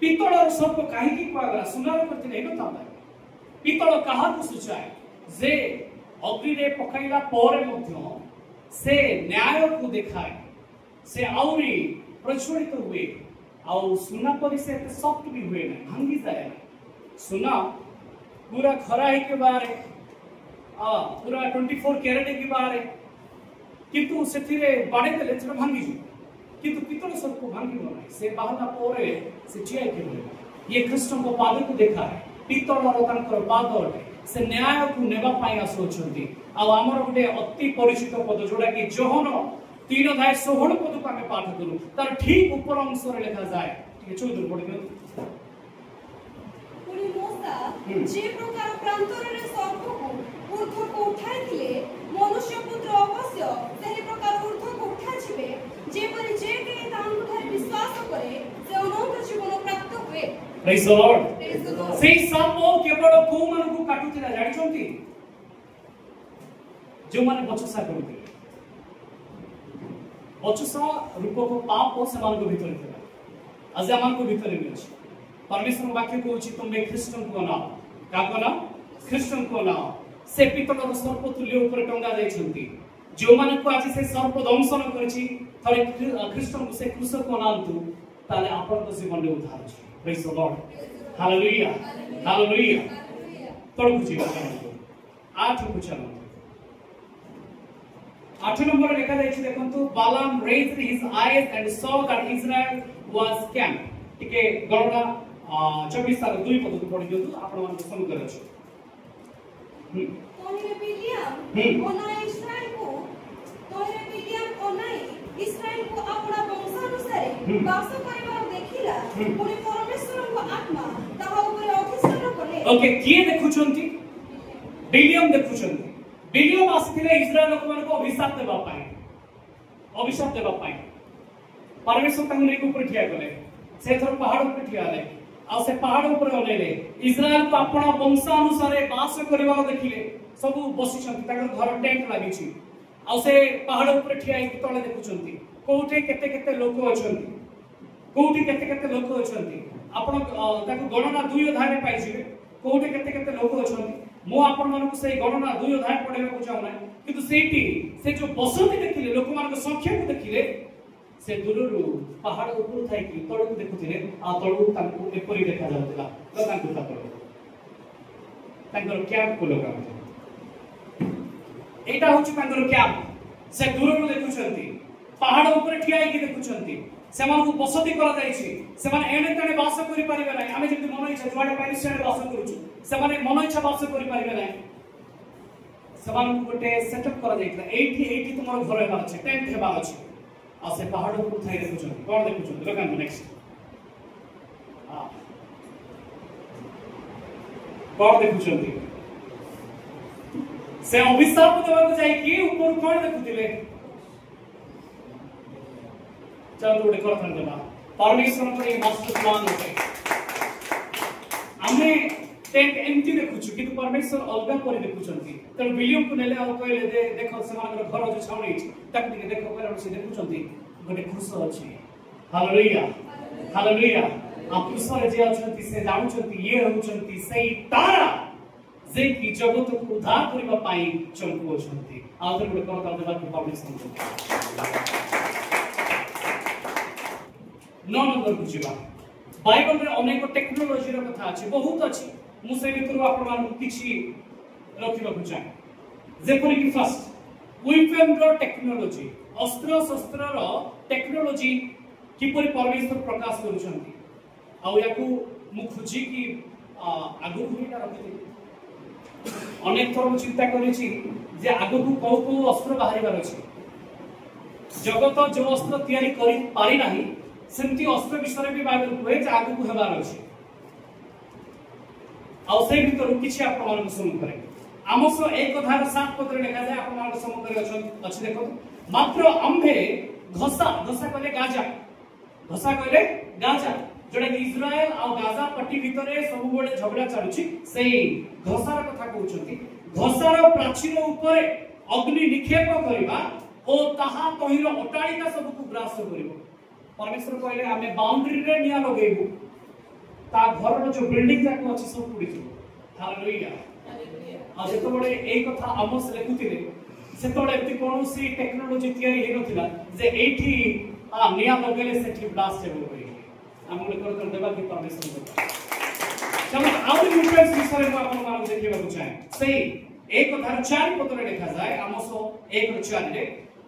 पितळर सर्प काहे की कुआ गला सुनार करते नै नता पितळ काहा को सूचाए जे अग्नि रे पकाइला परे मध्य से न्याय को देखाए से आउरी प्रज्वलित हुए आउ सुना पर से सॉफ्ट भी हुए ना भांगी जाए सुना पूरा खरा है के बारे पूरा 24 कैरेट के बारे किंतु सेथिरे बाडे देले से भांगी जी किंतु पितल सर्प भांगी न से बाहला परे से चिया के ये कृष्ण को पाद को देखा है पितल और तांकर पाद अटे से न्याय को नेबा पाई आसोचंती आ हमर गुटे अति परिचित पद जोडा कि जोहन 3 अध्याय 16 पद को आमे पाठ करू तार ठीक ऊपर अंश रे लिखा जाए ठीक 14 पढ़ के पुरी मोसा जे प्रकार प्रांतर रे सर्प को ऊर्ध्व को उठाइथिले मनुष्य पुत्र अवश्य सही प्रकार ऊर्ध्व को उठाजिबे जे परि जे के तांको धरि विश्वास करे से अनंत जीवन प्राप्त हुए प्रेज द लॉर्ड से साप केवल को मन को काटुतिला जानि छंती जो माने बचसा करते बचसा रूप को पाप से मान को भीतर थिला आज मान को भीतर में अछि परमेश्वर वाक्य को अछि तुमे ख्रिस्टन को ना का को ना ख्रिस्टन को ना से पितलर सर्प तुल्य ऊपर टंगा जाय छंती जो माने को आज से सर्प दंशन करछि थरे ख्रिस्टन को से क्रूस को नांतु ताले आपन को जीवन में उद्धार अछि praise the lord hallelujah hallelujah तोड़ कुछ 8 कुछ 8 नंबर लिखा जायछि देखंतु बालाम raised his eyes and saw that Israel was camped टिके गणना 24 साल 2 पद को पढि दियौ आपण मान सुन करछ तोरे बिलियम ओनाई इस्राएल को तोरे बिलियम ओनाई इस्राएल को अपना वंशानुसारे वास करिवार देखिला पुरी परमेश्वर को आत्मा ताहा ऊपर अधिष्ठान कले ओके किए देखुछंती बिलियम देखुछंती बिलियम आसिथिले इस्राएल लोक मान को अभिशाप देबा पाई परमेश्वर तांको नेक ऊपर ठिया गले से थर पहाड़ ऊपर ठिया ले आ से पहाड़ ऊपर ओलेले इस्राएल को अपना वंशानुसारे वास करिवार देखिले सब बसी छंती ताकर घर टेंट लागि छी आ से पहाड़ ऊपर ठिया कि तळे देखुछंती कोठे केते केते लोक अछंती कोठे केते केते लोक अछंती आपण ताको गणना 2 अध्याय पाइ जिवे कोठे केते केते लोक अछंती मो आपण मानको से गणना 2 अध्याय पढेबा को चाहना किंतु सेठी से जो बसंती देखिले लोक मानको संख्या को देखिले से दूररु पहाड़ ऊपर थाई कि तळु को देखुथिले आ तळु तांको एपरि देखा जाउतला तो तांको तळु तांकर कैंप को लगा एटा होची तांकर कैंप से दूररु देखुछंती पहाड़ ऊपर ठिया कि देखुछंती सेमान को बसती करा जायछि सेमान एने तने वास करि परिबे नै आमे जेति मन इच्छा जुआडे पाइले सेने वास करूछु सेमाने मन इच्छा वास करि परिबे नै सेमान को गोटे सेटअप करा जायतिला एठी तुमर घर हेबार छै टेंट हेबार छै आ से पहाड़ ऊपर थाई देखुछंती कोन देखुछंती लगा नेक्स्ट हां कोन देखुछंती से अभिशाप देबा को जाय कि ऊपर कोन देखुतिले चलो उडे कर थंडला परमेश्वर पर ये मास्टर प्लान होते हमें टेंट एम्प्टी देखुछु कि परमेश्वर अलगा कर देखुछंती त विलियम को नेले आ कहले दे देखो समान घर जो छाउनी तक दिके देखो पर से देखुछंती गोटे खुश अछि हालेलुया हालेलुया आप ईश्वर जे अछंती से जानुछंती ये होछंती सही तारा जे कि जगत को उद्धार करबा पाई चलकु अछंती आदर गोटे कर देबा कि परमेश्वर 9 नंबर बुझिबा बाइबल रे अनेक टेक्नोलॉजी रो कथा अछि बहुत अछि मु से भितर आपण मान किछि रखिबा को चाहे जेपरि कि फर्स्ट वेपन रो टेक्नोलॉजी अस्त्र शस्त्र रो टेक्नोलॉजी किपरि परमेश्वर प्रकाश करूछंती आ याकू मु खुजी कि आगु भूमिका रखिथि अनेक थर चिंता करिछि जे आगु को को अस्त्र बाहरिबार अछि जगत जो अस्त्र तैयारी करि पारि नाही सेमती अस्त्र विषय भी बाइबल कहे जे आगु को हेबार अछि आ से भीतर किछि आपण मान सुन करे आमोस 1:7 पद रे लिखा जाय आपण मान समुद्र अछि देखो मात्र आम्भे घसा घसा कहले गाजा जोड़ा कि इस्राएल आ गाजा पट्टी भितरे सब बडे झगड़ा चालुची सेही घसार कथा कहउछंती घसार प्राचीर ऊपर अग्नि निक्षेप करबा ओ ताहा तहिर अटाळिका सब को ग्रास करिवो परमेश्वर कहले हमें बाउंड्री रे निया लगेबू ता घर रो जो बिल्डिंग जाक अछि सब पुडी जो हालेलुया आ जेतो बडे एई कथा आमोस लेखुतिले सेतोडे एति कोनोसी टेक्नोलॉजी तयारी हे नथिला जे एठी निया लगेले सेठी ब्लास्ट हेबो कहि हमले कर देबा कि परमेश्वर को चलो आउर न्यूट्रिएंट्स विषय में आपण मान देखिबा चाहे सही 1:4 पद रे लिखा जाय आमोस 1:4 रे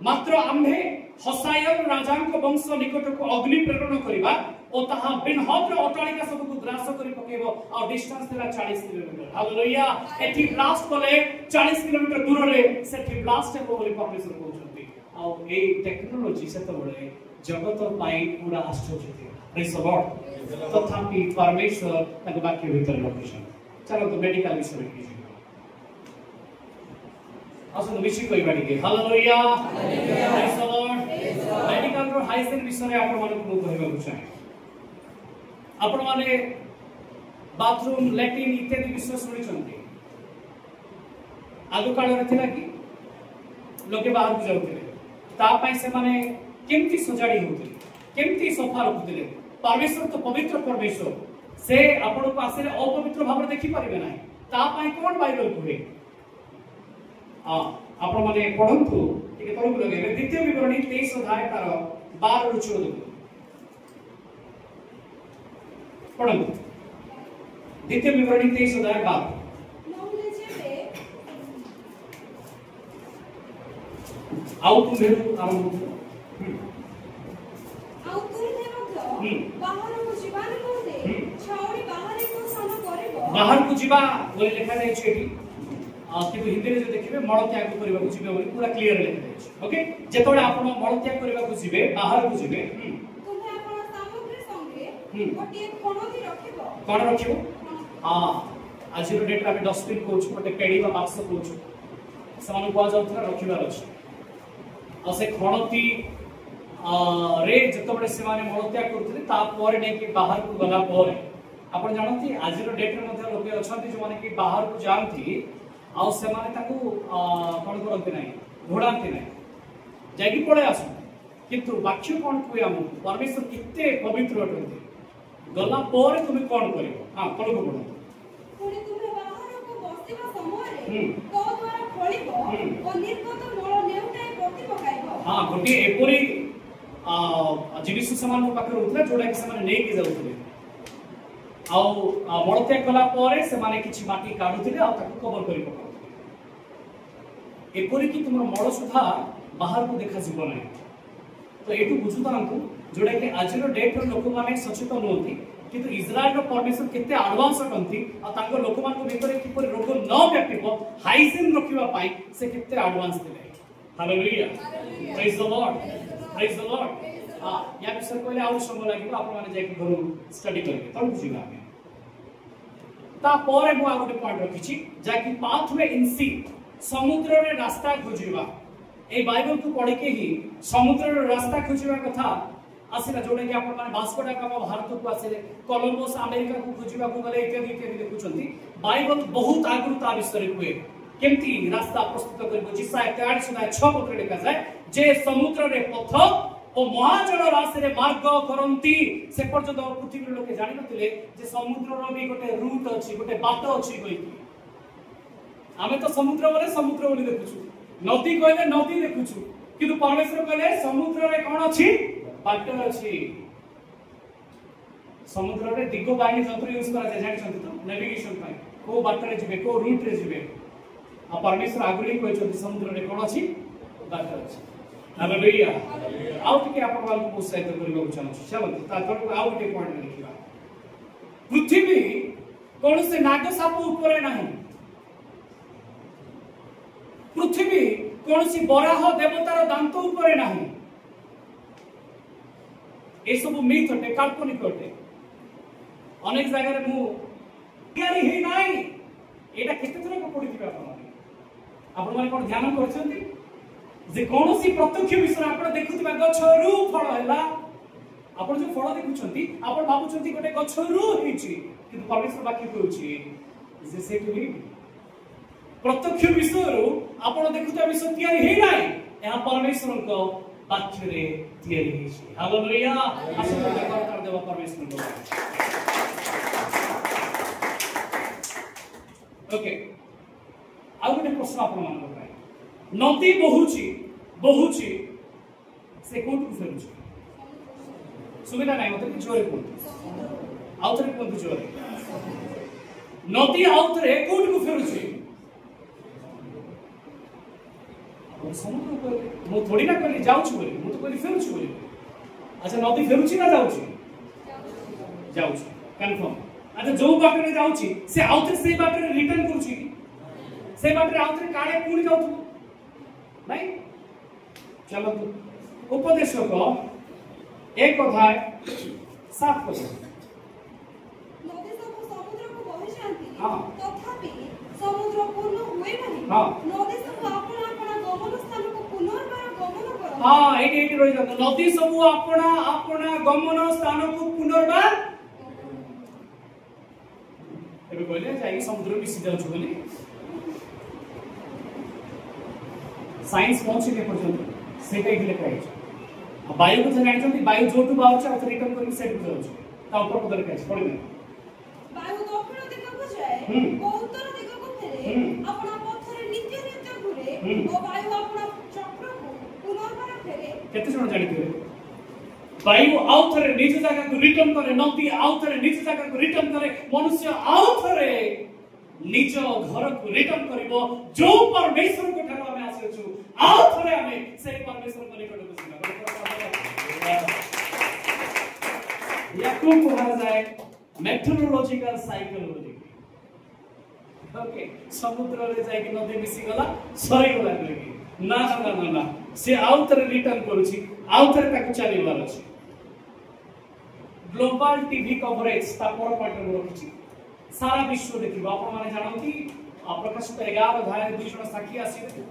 मात्र आम्भे हसायल राजांक वंश निकट को अग्नि प्रेरण करिबा ओ ताहा बिनहद्र अटालिका सब को ग्रास करि पकेबो आ डिस्टेंस देला 40 किलोमीटर हालेलुया एठी ब्लास्ट कले 40 किलोमीटर दूर रे सेठी ब्लास्ट हेबो बोली परमेश्वर कहउछंती आ ए टेक्नोलॉजी से तो बडे जगत पाई पूरा आश्चर्य थी प्रेज द लॉर्ड तथापि परमेश्वर ताके वाक्य भीतर रखिछन चलो तो मेडिकल विषय में कीजिए असो विषय कोई बाड़ी के hallelujah praise the lord medical रो हाइजीन विषय में आपण माने को कहबा चाहे आपण माने बाथरूम लैट्रिन इत्यादि विषय सुनिछंती आगु काल रे थिला कि लोके बाहर को जाउथिले ता पई से माने केमती सजाड़ी होथिले केमती सफा रखुथिले परमेश्वर तो पवित्र परमेश्वर से आपण को आसे अपवित्र भाव देखि परिबे नाही ता पई कोन बाइबल कहे आपण माने पढंतु ठीक तळु लगे द्वितीय विवरणी 23 अध्याय तार 12 रु 14 पढंतु द्वितीय विवरणी 23 अध्याय 12 आउ तुम मेरू आरंभ आउ तुम हे मध्य बाहर को जीवन कोते छाउडी बाहर को सन करबो बाहर को जीवा बोले लिखा जाय छै कि किंतु हिंदी रे जो देखिबे मळ त्याग करबा को जीवे बोली पूरा क्लियर लिखा जाय छै ओके जेतोडे आपण मळ त्याग करबा को जीवे बाहर को जीवे तुमे आपण सामग्री संगे गोटे कोणोती रखिबो कोन रखिबो आज रो डेट रे डस्टबिन कोच गोटे पेडी बा बाक्स कोच समान को जाउथरा रखिबार अछि आ से खणती रे जतबडे से माने मळत्याग करथि ता पर नै कि बाहर को गला पर आपण जानथि आज रो डेट रे मध्ये लोक अछंती जो माने कि बाहर को जानथि आ से माने ताकू कोन करथि नै घोडांथि नै जागी पळे आसु किंतु वाक्य कोन कुय हम परमेश्वर किते पवित्र अटंती गला पर तुम कोन करिवो हां कोन को पढो पुणी तुमे बाहर को बसिबा समय रे तो द्वारा खोलिबो ओ निर्गत मळ नेउटाय प्रति पकाइबो हां गोटी एपुरी जिनिस समान पाखर होतला जोडा कि समान नै कि जाउतले आ मळत्याग कला परे से माने किछि माटी काढुथिले आ ताकू कवर करि पकाउथिले एपुरी कि तुमर मळ सुधा बाहर को देखा जिवो नै तो एटू बुझुतांतु जोडा कि आजिरो डेट रो लोक माने सचेतन होती किंतु इस्राएल रो परमेश्वर केते एडवांस अटंती आ तांको लोक मान को भितरे किपरि रोग न व्यापिबो हाइजीन रखिबा पाई से केते एडवांस दिले हालेलुया प्रेज द लॉर्ड या विषय कहले आउ समय लागिबो आपण माने जाय घर स्टडी करबे त बुझिबा हम ता परे मु आ गोटे पॉइंट रखिछि जा कि पाथवे इन सी समुद्र रे रास्ता खोजिबा ए बाइबल को पढ़े के ही समुद्र रे रास्ता खोजिबा कथा आसिला जोडे कि आपण माने वास्को डा गामा भारत को आसिले कोलंबस अमेरिका को खोजिबा को गले इत्यादि देखुछंती बाइबल बहुत आगुता विषय हुए केमती रास्ता प्रस्तुत करबो जिसा 43:6 पत्र लिखा जाय जे समुद्र रे पथ ओ महाजन रास्ते रे मार्ग करंती से पर्यंत पृथ्वी लोके जानि नथिले जे समुद्र रो भी गोटे रूट अछि गोटे बाट अछि कहि आमे तो समुद्र बोले देखुछु नदी कहले नदी देखुछु किंतु परमेश्वर कहले समुद्र रे कोन अछि बाट अछि समुद्र रे दिगो बाणी यंत्र यूज करा जाय जानि छथि तो नेविगेशन पाई को बाट रे जिवे को रूट रे जिवे आ परमेश्वर आगुरी कहते समुद्र रे कोन अछि बाट अछि हालेलुया आउ टिके आपण वाला को उत्साहित करबा चाहू चलो तापर आउ टिके पॉइंट लिखिबा पृथ्वी कोन से नाग साप ऊपर नाही पृथ्वी कोन सी बराह देवतार दांत ऊपर नाही ए सब मिथ अटे काल्पनिक अटे अनेक जगह रे मु तयारी हे नाही एटा केते थरा को पढिथिबा आपण माने कोन ध्यान करछन्ती जे कोनोसी प्रत्यक्ष विषय आपण देखुथिबा गछरु फळ हैला आपण जो फळ देखुछन्ती आपण भाबुछन्ती गोटे गछरु हेछि किंतु परमेश्वर वाक्य कहउछि जे से टु ही प्रत्यक्ष विषयरु आपण देखुथिबा विषय तयारी हे नाही एहा परमेश्वर को वाक्य रे तयारी हेछि हालेलुया आशीर्वाद कर देवा परमेश्वर को ओके आउ गोटे प्रश्न आपण मान नदी बहुची से कोट को फेरुची सुविधा नाही होते जोरे कोट आउथरे कोट जोरे नदी आउथरे कोट को फेरुची समुद्र को मो थोड़ी ना कहली जाउछु बोली मो तो कहली फेरुची बोली अच्छा नदी फेरुची ना जाउची जाउची कंफर्म अच्छा जो बाटरे जाउची से आउथरे से बाटरे रिटर्न करूची से बाटरे आउथरे काळे पुणी जाउथु नहीं चलो तो उपदेशक एक अध्याय 7 पद नदी सब समुद्र को बहि जाती हां तथापि समुद्र पूर्ण हुए नहीं हां नदी सब अपना अपना गमन स्थान को पुनर्बार गमन कर हां एटी रहि जात नदी सब अपना अपना गमन स्थान को पुनर्बार एबे कहले जाई समुद्र मिसि जाउछ बोली साइंस पहुंची के पर्यंत सेटा ही लेखा है वायु को जानिछंती वायु जोटू बाउछ आ रिटर्न करके सेट हो जाउछ ता ऊपर को दरकार है पड़े वायु दक्षिण दिग को जाए ओ उत्तर दिग को फेरे अपना पथरे नित्य नित्य घुरे ओ वायु अपना चक्र को पुनर्बार फेरे केते जण जानिथिबे वायु आउथरे निज जगह को रिटर्न करे नदी आउथरे निज जगह को रिटर्न करे मनुष्य आउथरे निज घर को रिटर्न करिवो जो परमेश्वर को ठारो हमें आसेछु आउथरे हमें से परमेश्वर को निकट को सीधा याकू को कहा जाए मेट्रोलॉजिकल साइकोलॉजी ओके समुद्र रे जाय कि नदी मिसी गला सरी गला कि ना ना ना ना से आउथरे रिटर्न करूची आउथरे ताकू चली वाला अछि ग्लोबल टीवी कवरेज ता पर पार्ट रो रखछि सारा विश्व देखिबा आपण माने जानंती प्रकाशित 11 अध्याय 2 जण साखी आसीबे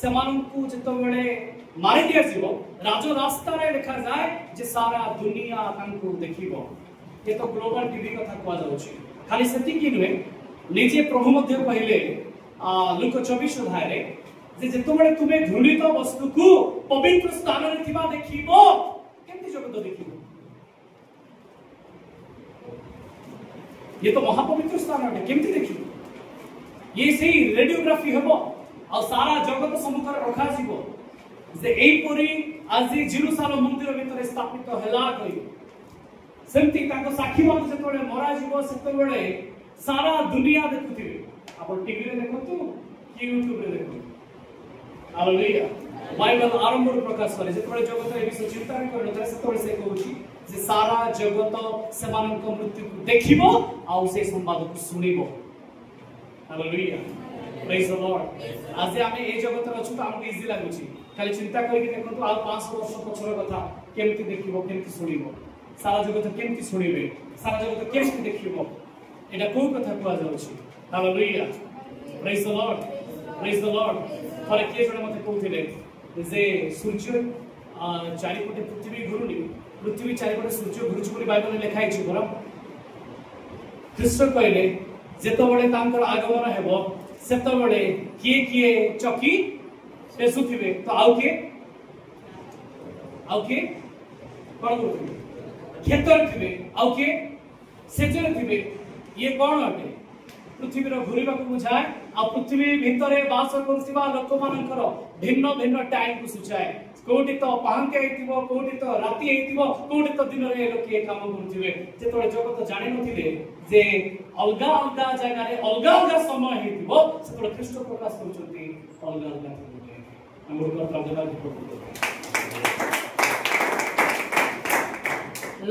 सेमानंकु जतो बेले मारि दिया जीवो राजो रास्ता रे लिखा जाय जे सारा दुनिया तांकु देखिबो ये तो ग्लोबल टीवी कथा कोआ जाउछि खाली सेति कि नुए निजे प्रभु मध्य पहिले लूक 24 अध्याय रे जे जतो बेले तुमे घृणित वस्तु को पवित्र स्थान रे थिबा देखिबो केमति जगत देखिबो ये तो महापवित्र स्थान है केमति देखिबो ये सही रेडियोग्राफी हबो और सारा जगत सम्मुख रखा जीवो जे एई परी आज जेरूसालेम मंदिर भीतर स्थापित हला कहि सेमति ताको साखी मान से तोळे मरा जीवो सेते बेले सारा दुनिया देखुथिबे आपण टीवी रे देखंतु कि यूट्यूब रे देखंतु हालेलुया बाइबल आरंभ प्रकाश करे जेतबे जगत ए विषय चिंता करन सेते से कहूची जे सारा जगत सेमानक मृत्यु को देखिबो आ से संवाद को सुनिबो हालेलुया प्रेज द लॉर्ड आज आमे ए जगत रे अछु त हमके इजी लागुची खाली चिंता करी के देखंतु आ 5 वर्ष पछर कथा केमति देखिबो केमति सुनिबो सारा जगत केमति सुनिबे सारा जगत केमति देखिबो एटा को कथा कोआ जाउची हालेलुया प्रेज द लॉर्ड फरे के जण मते कहउथिले जे सूर्य चारिपटे पृथ्वी घुरुनी पृथ्वी चारिपटे सूर्य घुरुची बोली बाइबल में लिखा है बरा ख्रीष्ट कहले जेतो बळे तांकर आगमन हेबो सेतो बळे किए चकी पेसुथिबे तो आउ के कोन करथिबे खेतर थिबे आउ के सेजर थिबे ये कोन अटे पृथ्वी रो घुरिबा को बुझाए आ पृथ्वी भितरे वास करथिबा लोक मानकर भिन्न भिन्न टाइम को सुचाए कोटी तो पांके आइतिबो कोटी तो राती आइतिबो कोटी तो दिन रे लोक के काम करथिबे जेतोळे जगत जानि नथिले जे अलगा अलगा जगह रे अलगा अलगा समय हेतिबो से ख्रीष्ट प्रकाश करछथि अलगा अलगा हम गुरुकर प्रार्थना करबो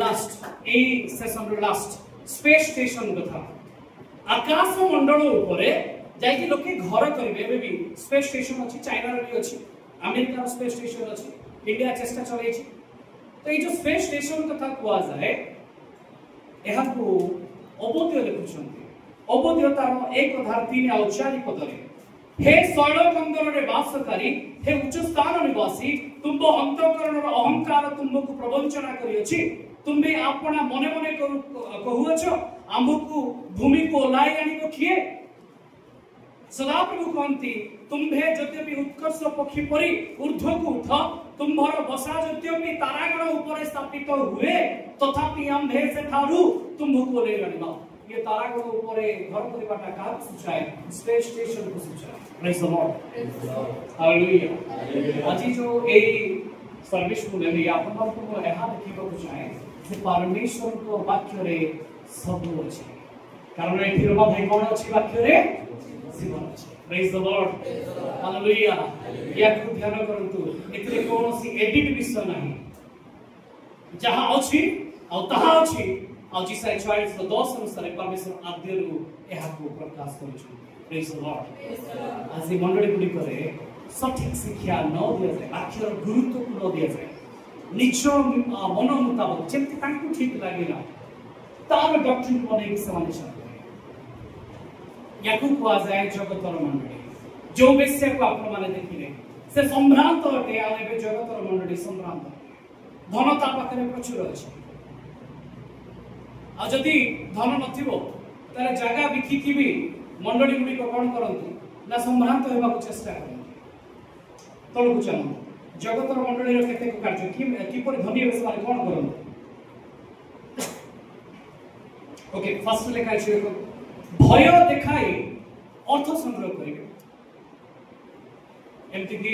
लास्ट ए सेशन रो लास्ट स्पेस स्टेशन कथा आकाश मंडल ऊपर जाइए लोक घर करेंगे एवं भी स्पेस स्टेशन अच्छी चाइना भी अच्छी अमेरिका स्पेस स्टेशन अच्छी इंडिया चेष्टा चल तो ये जो स्पेस स्टेशन कथा कहुए यह अबोध्य लिखुं अबोध्य तार एक धार 3 और 4 पदरे हे शैल कंदर बासकारी हे उच्च स्थान निवासी तुम अंतकरण अहंकार तुमको प्रवंचना करी तुम्हें अपना मने मने कहूच आमको भूमि को ओह्लाई आनिब किए सदाप्रभु कहती तुम्भे यद्यपि उत्कर्ष पक्षी परी ऊर्ध्व को उठ तुम्भर बसा यद्यपि तारागण ऊपर स्थापित हुए तथापि आम्भे से ठारू तुम्भको ओह्लाई आनिबा ये तारागण ऊपर घर परिवारटा का सूचाए स्पेस स्टेशन को सूचाए प्रेज द लॉर्ड हालेलुया आज जो ए सर्विस को लेली आपन को एहा देखिबो चाहे जे परमेश्वर को वाक्य रे सब अछि कारण एठी रमा भाई कोन अछि वाक्य रे जीवन अछि प्रेज द लॉर्ड हालेलुया या को ध्यान करंतु एथिरे कोनोसी एडिट विषय नाही जहां अछि आ तहा अछि आ जिसा 44:10 अनुसार परमेश्वर आद्यरु एहा को प्रकाश करिछु प्रेज द लॉर्ड आज मंडली गुडी करे सठिक शिक्षा न दिया जाए वाक्यर गुरुत्व को न दिया जाए निज मन मुताबिक जेमति तांकु ठीक लागेला तार डॉक्ट्रिन बने समान चाहते याकू को जाए जगतर मंडली जो बेस्य को आपण माने देखिले से संभ्रांत अटे आ एबे जगतर मंडली संभ्रांत धन ता पाखरे प्रचुर अछि आ जदि धन नथिबो तारे जागा बिखि कि भी मंडली गुडी को कोन करंतु ना संभ्रांत हेबा को चेष्टा करंतु तळकु चलन जगतर मंडली रो केते को कार्य कि पर धनी हेबे से कोन करंतु ओके फर्स्ट लेखा है भय देखाई अर्थ संग्रह करेंगे एमती कि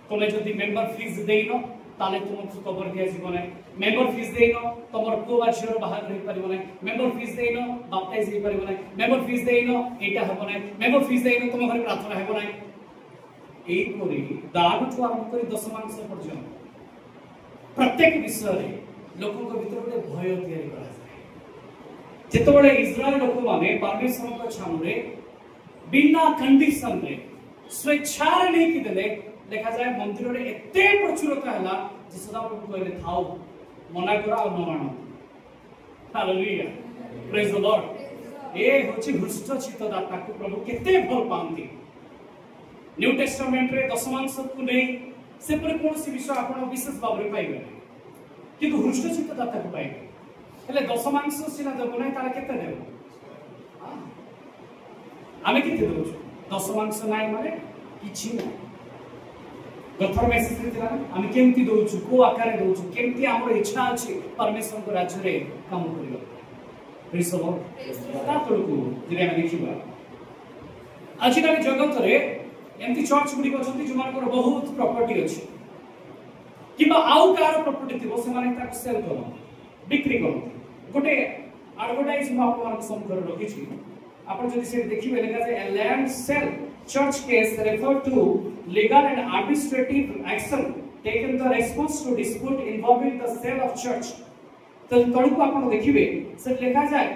तुम जदि मेंबर फीस देन ताले तुमको कवर दिया जीवन है मेंबर फीस देन तुमर को बा झियर बाहर रही परिबो नै मेंबर फीस देन बैप्टाइज हे परिबो नै मेंबर फीस देन एटा हबो नै मेंबर फीस देन तुम घर प्रार्थना हेबो नै एई कोरी दान ठु आरंभ करी दशमांश पर्यंत प्रत्येक विषय रे लोकन को भीतर गोटे भय तैयारी करा जेतबळे इस्राएल लोक माने परमेश्वर को छामुरे बिना कंडीशन रे स्वेच्छा रे नहीं कि देले देखा जाए मंदिर रे एते प्रचुरता हला जे सदा प्रभु कहले थाओ मना करा और न मानो हालेलुया प्रेज द लॉर्ड ए होची घृष्ट चित्त दाता को प्रभु केते भल पांती न्यू टेस्टामेंट रे दशमांश को नहीं से पर कोनसी विषय आपण विशेष भाव रे पाइबे किंतु घृष्ट चित्त दाता को पाइबे हेले दशमांश सिना देबो नै तारा केते देबो आमे केते देबो दशमांश नै माने किछि नै गथर मेसेज रे थिला आमे केमति दोछु को आकार दोछु केमति हमर इच्छा अछि परमेश्वर को राज्य रे काम करियो प्रेज द लॉर्ड ता तळकु दिने आमे देखिबा आज का जगत रे एमति चर्च गुडी अछंती जुमान को बहुत प्रॉपर्टी अछि किबा आउ कार प्रॉपर्टी थिबो से माने ता सेल करो बिक्री करो गोटे एडवर्टाइज में आपन सम्कर रखी छी आपन जदि से देखिबे लेगा जे land sale church case refer to legal and administrative action taken the response to dispute involving the sale of church तो तळकु आपन देखिबे से लिखा जाय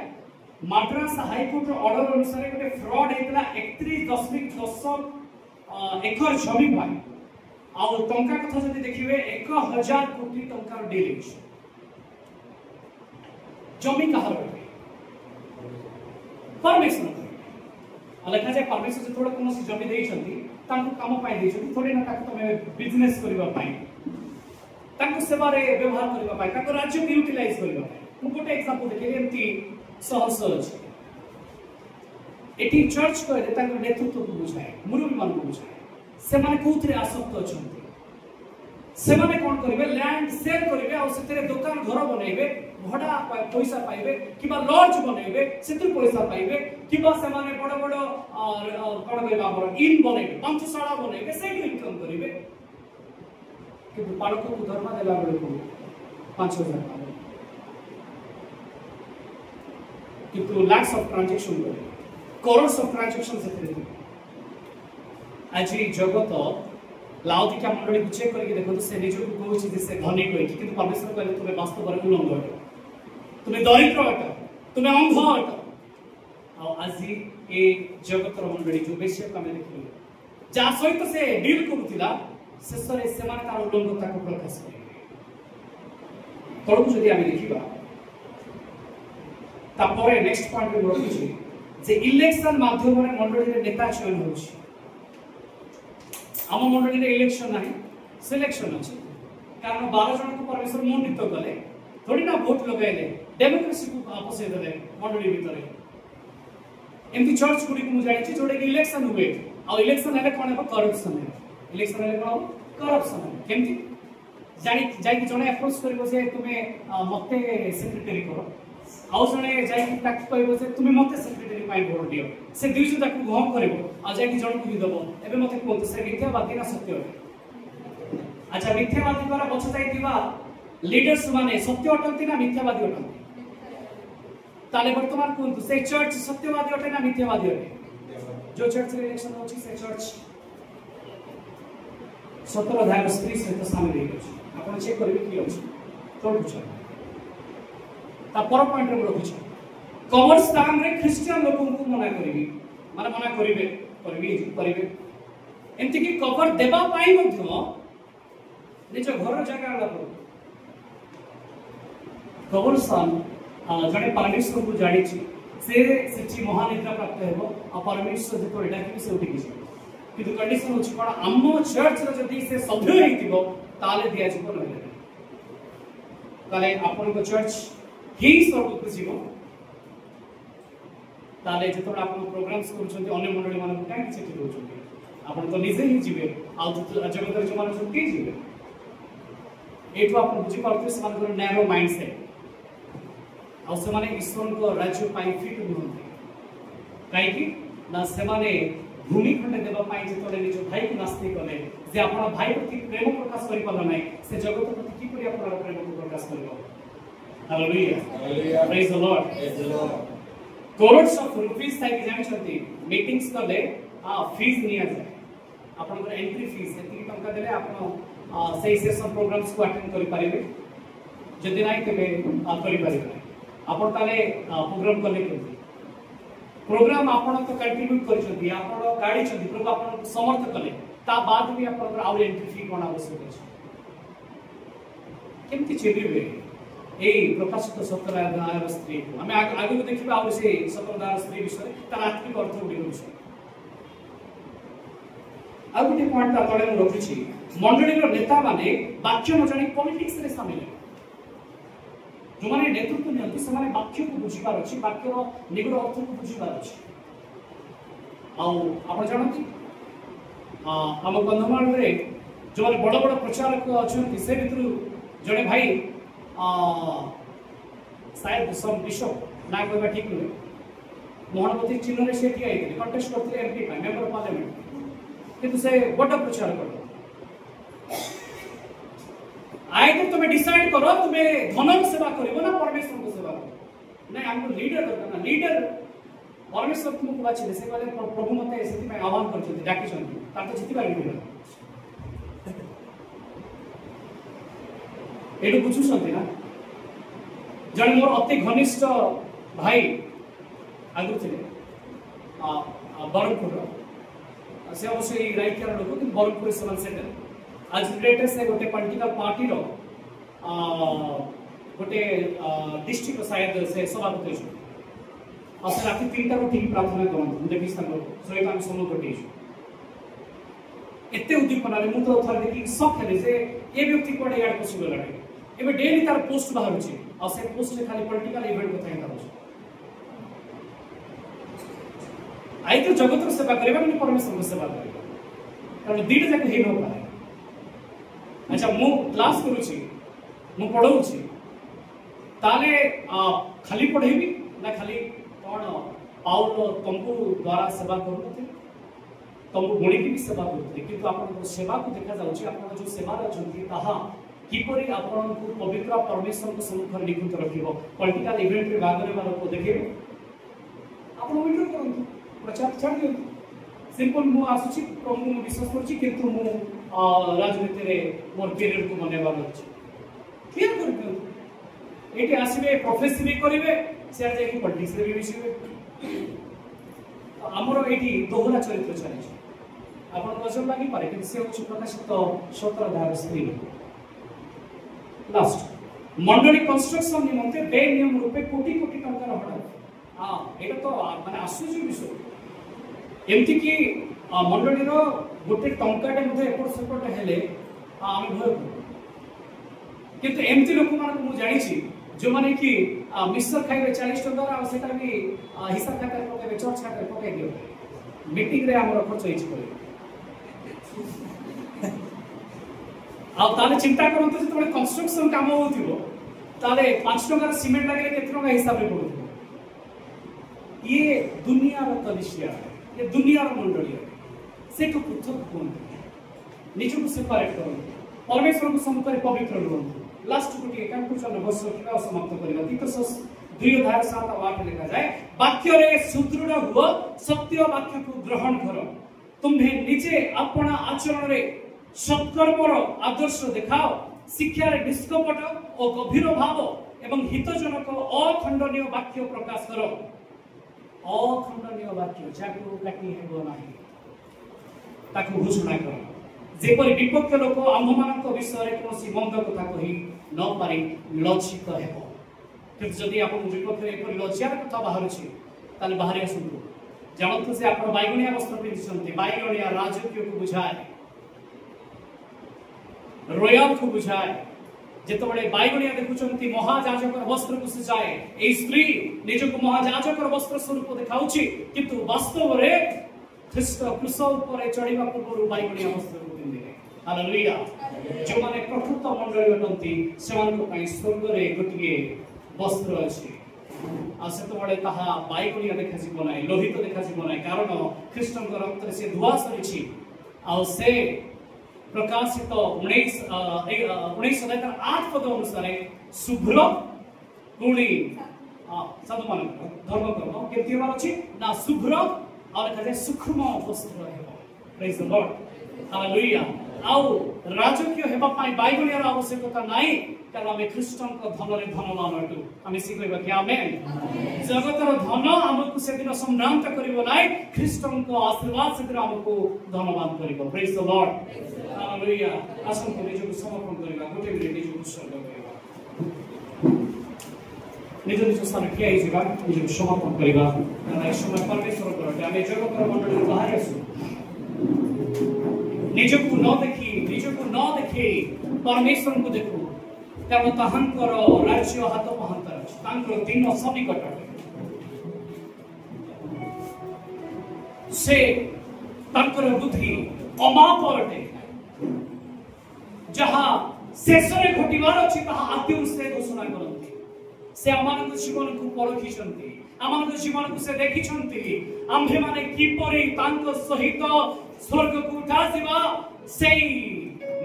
मद्रास हाई कोर्ट ऑर्डर अनुसार गोटे फ्रॉड हेतला 31.10 एकर जमी भाई आ टंका कथा जदि देखिबे 1000 कोटी टंका डील जमी कहार परमेश्वर अलग जाए परमेश्वर से थोड़ा कौन जमी देइछंती तांको काम पाई देइछंती थोड़ी ना ताको तमे बिजनेस करबा पाई तांको सेवा रे व्यवहार करबा पाई ताको राज्य के यूटिलाइज करबा पाई मु गोटे एग्जांपल देखिले एमती सहज सहज एटी चर्च को तांको नेतृत्व को बुझाए मुरुबी मान को बुझाए से माने कोथरे आसक्त अछंती से माने कोन करबे लैंड सेल करबे आ सेतरे दुकान घर बनेबे भड़ा पैसा पाइबे किबा लॉज बनेबे सेतु पैसा पाइबे किबा से माने बड़ बड़ कोन कहबा हमर इन बनेबे पंचशाला बनेबे से इनकम करिबे कि पालक को धर्म देला बेले को 5000 पाबे किंतु लैक्स ऑफ ट्रांजैक्शन करे करोड्स ऑफ ट्रांजैक्शन से आज जगत लाउदिका मंडली को चेक करके देखो से निज को कहूँ से धनी कही कि परमेश्वर कहले तुम्हें वास्तव में उलंग अट तुम्हें दरिद्र अट तुम्हें अंध अट आज ये जगत मंडली जो बेश्या को आम देखिए जहाँ सहित से डील करूला शेष में से तार उलंगता को प्रकाश करेंगे तौक जदि आम देखा तापर नेक्स्ट पॉइंट में रखुची जे इलेक्शन माध्यम मंडली नेता चयन होची आम मंडली इलेक्शन ना सिलेक्शन अच्छे कारण 12 जन को परमेश्वर मनोनीत कले थोड़ी ना भोट लगाइले डेमोक्रेसी को पसई देले मंडली भितर एमती चर्च गुडी को जानि जोड़े कि इलेक्शन हुए आ इलेक्शन हेले कोन है करप्शन है इलेक्शन हेले कोन करप्शन है केमती जानि जाई कि जने अप्रोच करबो जे तुमे मते सेक्रेटरी करो आउ जने जाई कि ताक कहबो जे तुमे मते सेक्रेटरी पाई भोट दियो से दुइजो ताकू घम करबो आ जाई कि जन को भी दबो एबे मते कोन से मिथ्यावादी ना सत्य अच्छा मिथ्यावादी द्वारा बच जाई दिवा लीडर्स माने सत्य अटंती ना मिथ्यावादी अटंती ताले वर्तमान कोन से चर्च सत्यवादी अटे ना मिथ्यावादी अटे जो चर्च रे इलेक्शन होची से चर्च 17 अध्याय स्त्री सहित सामिल होई अछि आपण चेक करबे कि अछि तोड़ बुझा ता पर पॉइंट रे रखुछ कवर स्थान रे क्रिश्चियन लोकन को मना करबी माने मना करिवे एमति कि कवर देबा पाई मध्य निज घर जगह ला कवर स्थान जने परमेश्वर को जानि छी से महानिद्रा प्राप्त हेबो आ परमेश्वर जे तो एटा कि से उठी कि किंतु कंडीशन होछि कोन आम चर्च रे जदी से सभ्य हेतिबो ताले दिया जिवो नहे ताले आपन को चर्च ही स्वर्ग को जीवो ताले जतो आपन प्रोग्राम्स करूछन्ती अन्य मंडली माने काहे सेठी होछन्ती आपन तो निजे ही जीवे आ जगत रे जो माने छुट्टी जीवे एठो आपन बुझी पारते से माने नैरो माइंडसेट आ से माने ईश्वर को राज्य पाई फिट होते काहे कि ना से माने भूमि खंड देबा पाई जे तले निज भाई को नास्ती कले जे आपन भाई प्रति प्रेम प्रकाश करि पाला नै से जगत प्रति की करी आपन प्रेम को प्रकाश करिवो hallelujah praise the lord crores of rupees ताकि जानि छथि मीटिंग्स कले फीस निया जाय आपन को एंट्री फीस एति टंका देले आपन सही सेशन प्रोग्राम्स को अटेंड करि पारिबे जदि नै तेबे करि पारिबे आपन ताले प्रोग्राम कले प्रोग्राम आपन तो कंट्रीब्यूट करिसथि आपन गाडी छथि प्रभु आपन समर्थ कले ता बाद भी आपन आउट एंट्री फी कोन आवश्यक अछि केमति चेलिबे ए प्रकाशित 17 अध्याय स्त्री को हमें आगे को देखिबा और से 17 अध्याय स्त्री विषय तार आत्मिक अर्थ उडी विषय आ गुटे पॉइंट ता तळे म रखिछि मंडली रो नेता माने वाक्य न जानि पॉलिटिक्स रे शामिल है जो माने नेतृत्व नियंती से माने वाक्य को बुझिबार अछि वाक्य रो निगुड़ अर्थ को बुझिबार अछि आ आपण जानथि हम कंधमाल रे जो माने बड़ बड़ प्रचारक अछंती से भितरु जने भाई शायद सम बिशप ना कहबा ठीक नुहे मोहनपति चिन्ह रे से ठिया हेतले कंटेस्ट करथले एमपी मेंबर पार्लियामेंट किंतु से बड़ प्रचार करथले आइए तुम्हें डिसाइड करो तुम्हें धन की सेवा करिवो ना परमेश्वर को सेवा करिवो नहीं हमको लीडर दरकार ना लीडर परमेश्वर तुमको बाछि से कहले प्रभु मते सेति में आह्वान करछथि डाकी छथि ता तो जिति पारि लीडर एडु बुझु छथि ना जण मोर अति घनिष्ठ भाई आगु थिले बरमपुर से अवश्य राइटर लोक कि बरमपुर से सेटल आज लेटेस्ट है गोटे पॉलिटिकल पार्टी रो गोटे डिस्ट्रिक्ट शायद से सभापति छु आ से राति 3टा उठी प्रार्थना करन देखि संग सहित हम समूह कटी एते उद्दीपना रे मु तो थर देखि सब खेले जे ए व्यक्ति कोडे याड पॉसिबल लागे एबे डेली तार पोस्ट बाहर छि आ से पोस्ट रे खाली पॉलिटिकल इवेंट को थाई करू आई तो जगत रो सेवा करबा कि परमेश्वर को सेवा करबा कारण दीड जाके हे न पाए अच्छा मु क्लास करूची मु पढौची ताले खाली पढेबी ना खाली कोन पाउल तंबू द्वारा सेवा करते तंबू बुणी की भी सेवा करते किंतु आपन सेवा को देखा जाउची आपन जो सेवा रचंती ताहा किपरि आपन को पवित्र परमेश्वर को सम्मुख निकुत रखिबो पॉलिटिकल इवेंट रे भाग रे को देखिबो छाड़ दियो सिंपल मु आसुची प्रभु मु विश्वास करछि किंतु मु राजनीति रे मोर करियर को बनेबार अछि क्लियर कर दियो एटी आसीबे प्रोफेसर भी करिवे से जाई पॉलिटिक्स रे भी मिसिबे हमरो एटी दोहरा चरित्र चले आपण नजर लागि पारे कि से होछि प्रकाशित 17 अध्याय स्त्री लास्ट मंडली कंस्ट्रक्शन निमंते बे नियम रूपे कोटी कोटी टंका हडा हां एटा तो माने आसुजी विषय एमति कि मंडली रो गोटे टंकाटे मध्ये एपट सेपट हेले आम भय किंतु एमति लोक मान को जानि छी जो माने कि मिक्सर खाइबे 40 टंका आ सेटा भी हिसाब खाता पकेबे चर्च खाता पके दियो मीटिंग रे हमर खर्च होई छी आ ताले चिंता करंतु जे तोले कंस्ट्रक्शन काम होथिबो ताले 5 टका सीमेंट लागले केते टका हिसाब रे पडुथिबो ये दुनिया रो कलिसिया ये दुनिया रो मंडली से को पृथक कोन निजु को सेपरेट करो परमेश्वर को सम्मुखरे पवित्र रहो लास्ट गुटी काम कुछ न बस किबा समाप्त करबा तीतस 2 अध्याय 7 और 8 लिखा जाए वाक्य रे सुदृढ़ हुओ सत्य वाक्य को ग्रहण करो तुम्हे निजे अपना आचरण रे सत्कर्मर आदर्श देखाओ शिक्षा रे निष्कपट और गभीर भाव एवं हितजनक अखंडनीय वाक्य प्रकाश करो अखंडनीय वाक्य जाको काटी हेबो नाही ताको घोषणा करो जेपरि विपक्ष लोक आम्भमानक विषय रे कोनसी मंद कथा कहि न पारि लज्जित हेबो किंतु जदि आपण विपक्ष रे एपरि लज्जार कथा बाहर छी ताले बाहर आसुंतु जानत से आपण बाइगणिया वस्त्र पिंधिसंती बाइगणिया राजकीय को बुझाए रॉयल को बुझाए जेतबळे बाइगणिया देखुचंती महायाजक वस्त्र को सजाए ए स्त्री निजको महायाजक वस्त्र स्वरूप देखाउची किंतु वास्तव रे ख्रीष्ट क्रूस ऊपर चढ़ीबा पूर्व बाइगणिया वस्त्र को पिंधिले हालेलुया जो माने प्रकृत मंडली अटंती सेमान को पई स्वर्ग रे गोटिए वस्त्र अछि आ सेतबळे ताहा बाइगणिया देखा जीव नाही लोहित देखा जीव नाही कारण ख्रीष्टन को रक्त रे से धुआ सरिछि आ से प्रकाशित 19 8 पद अनुसार शुभ्र गुणी साधु मान धर्म कर्म केति बार अछि ना शुभ्र और लिखा जाय सूक्ष्म वस्त्र हेबो प्रेज द लॉर्ड हालेलुया आउ राजकीय हेबा पाई बाइगणिया रो आवश्यकता नाही कारण हम ख्रीष्टन को धन रे धनवान अटु हम सिखैबा कि आमेन जगतर धन हमकु से दिन सम्रांत करिवो नाही ख्रीष्टन को आशीर्वाद से हमकु धनवान करिवो प्रेज द लॉर्ड हालेलुया आसन को निजको समर्पण करिबा गोटे मिनिट निजको उत्सर्ग करिबा निज निज स्थान किया हिजिबा निजको समर्पण करिबा कारण ए समय परमेश्वर को हम जगतर मंडली बाहर आसु निजको न देखि परमेश्वर को देखु कारण ताहांकर राज्य हाथ पहंतर अछि तांकर दिन सनिकट से तांकर बुद्धि अमाप अटे जहाँ शेष रे घटिबार अछि ताहा आद्य से घोषणा करନ୍ତି से आमानक जीवन को परखिछन्ति आमानक जीवन को से देखिछन्ति आम्भे माने किपरि तांक सहित स्वर्ग को उठा जिबा सेई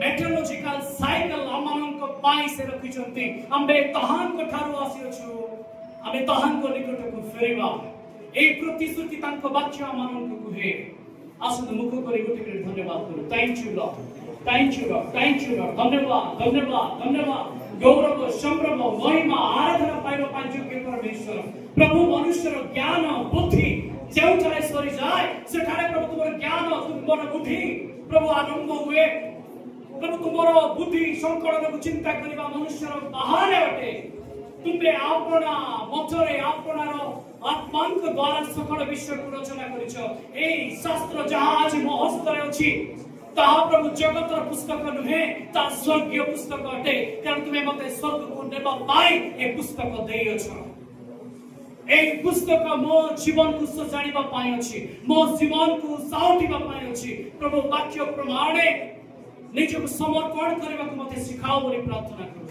मेट्रोलॉजिकल साइकिल आमानक पाई से रखिछन्ति आम्बे ताहांक ठारो आसी अछु आम्बे ताहांक निकट को फेरिबा ए प्रतिश्रुति तांक वाक्य आमानक कुहे आसन मुख करी गोटे धन्यवाद करू थैंक यू लॉर्ड धन्यवाद गौरव संभ्रम महिमा आराधना पाइबा पाइयोग्य परमेश्वर प्रभु मनुष्यर ज्ञान बुद्धि जेउठारे सरी जाय सेठारे प्रभु तुमर ज्ञान तुमर बुद्धि प्रभु आरंभ हुए प्रभु तुमर बुद्धि संकलन को चिंता करिबा मनुष्यर बाहर अटे तुमे आपना मथरे आपनार आत्मांक द्वारा सकल विश्व को रचना करिछो ए शास्त्र जहां आज मो हस्तरे अछि ताहा प्रभु जगतर पुस्तक नुहे ता स्वर्गीय पुस्तक अटे कारण तुमे मते स्वर्ग को नेबा पाई ए पुस्तक देई अछो ए पुस्तक मो जीवन को सजानिबा पाई अछि मो जीवन को साउटिबा पाई अछि प्रभु वाक्य प्रमाणे निजको समर्पण करबा को मते सिखाओ बोली प्रार्थना करू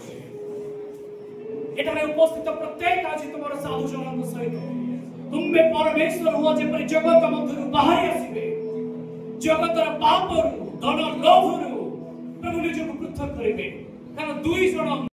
एटारे उपस्थित प्रत्येक आज तुमर साधु जनक सहित तुमे परमेश्वर हुआ जे पर जगत मध्यरु बाहर आसीबे जगतर पापरु धन लोभरु प्रभु निजको पृथक करिबे कारण दुई जण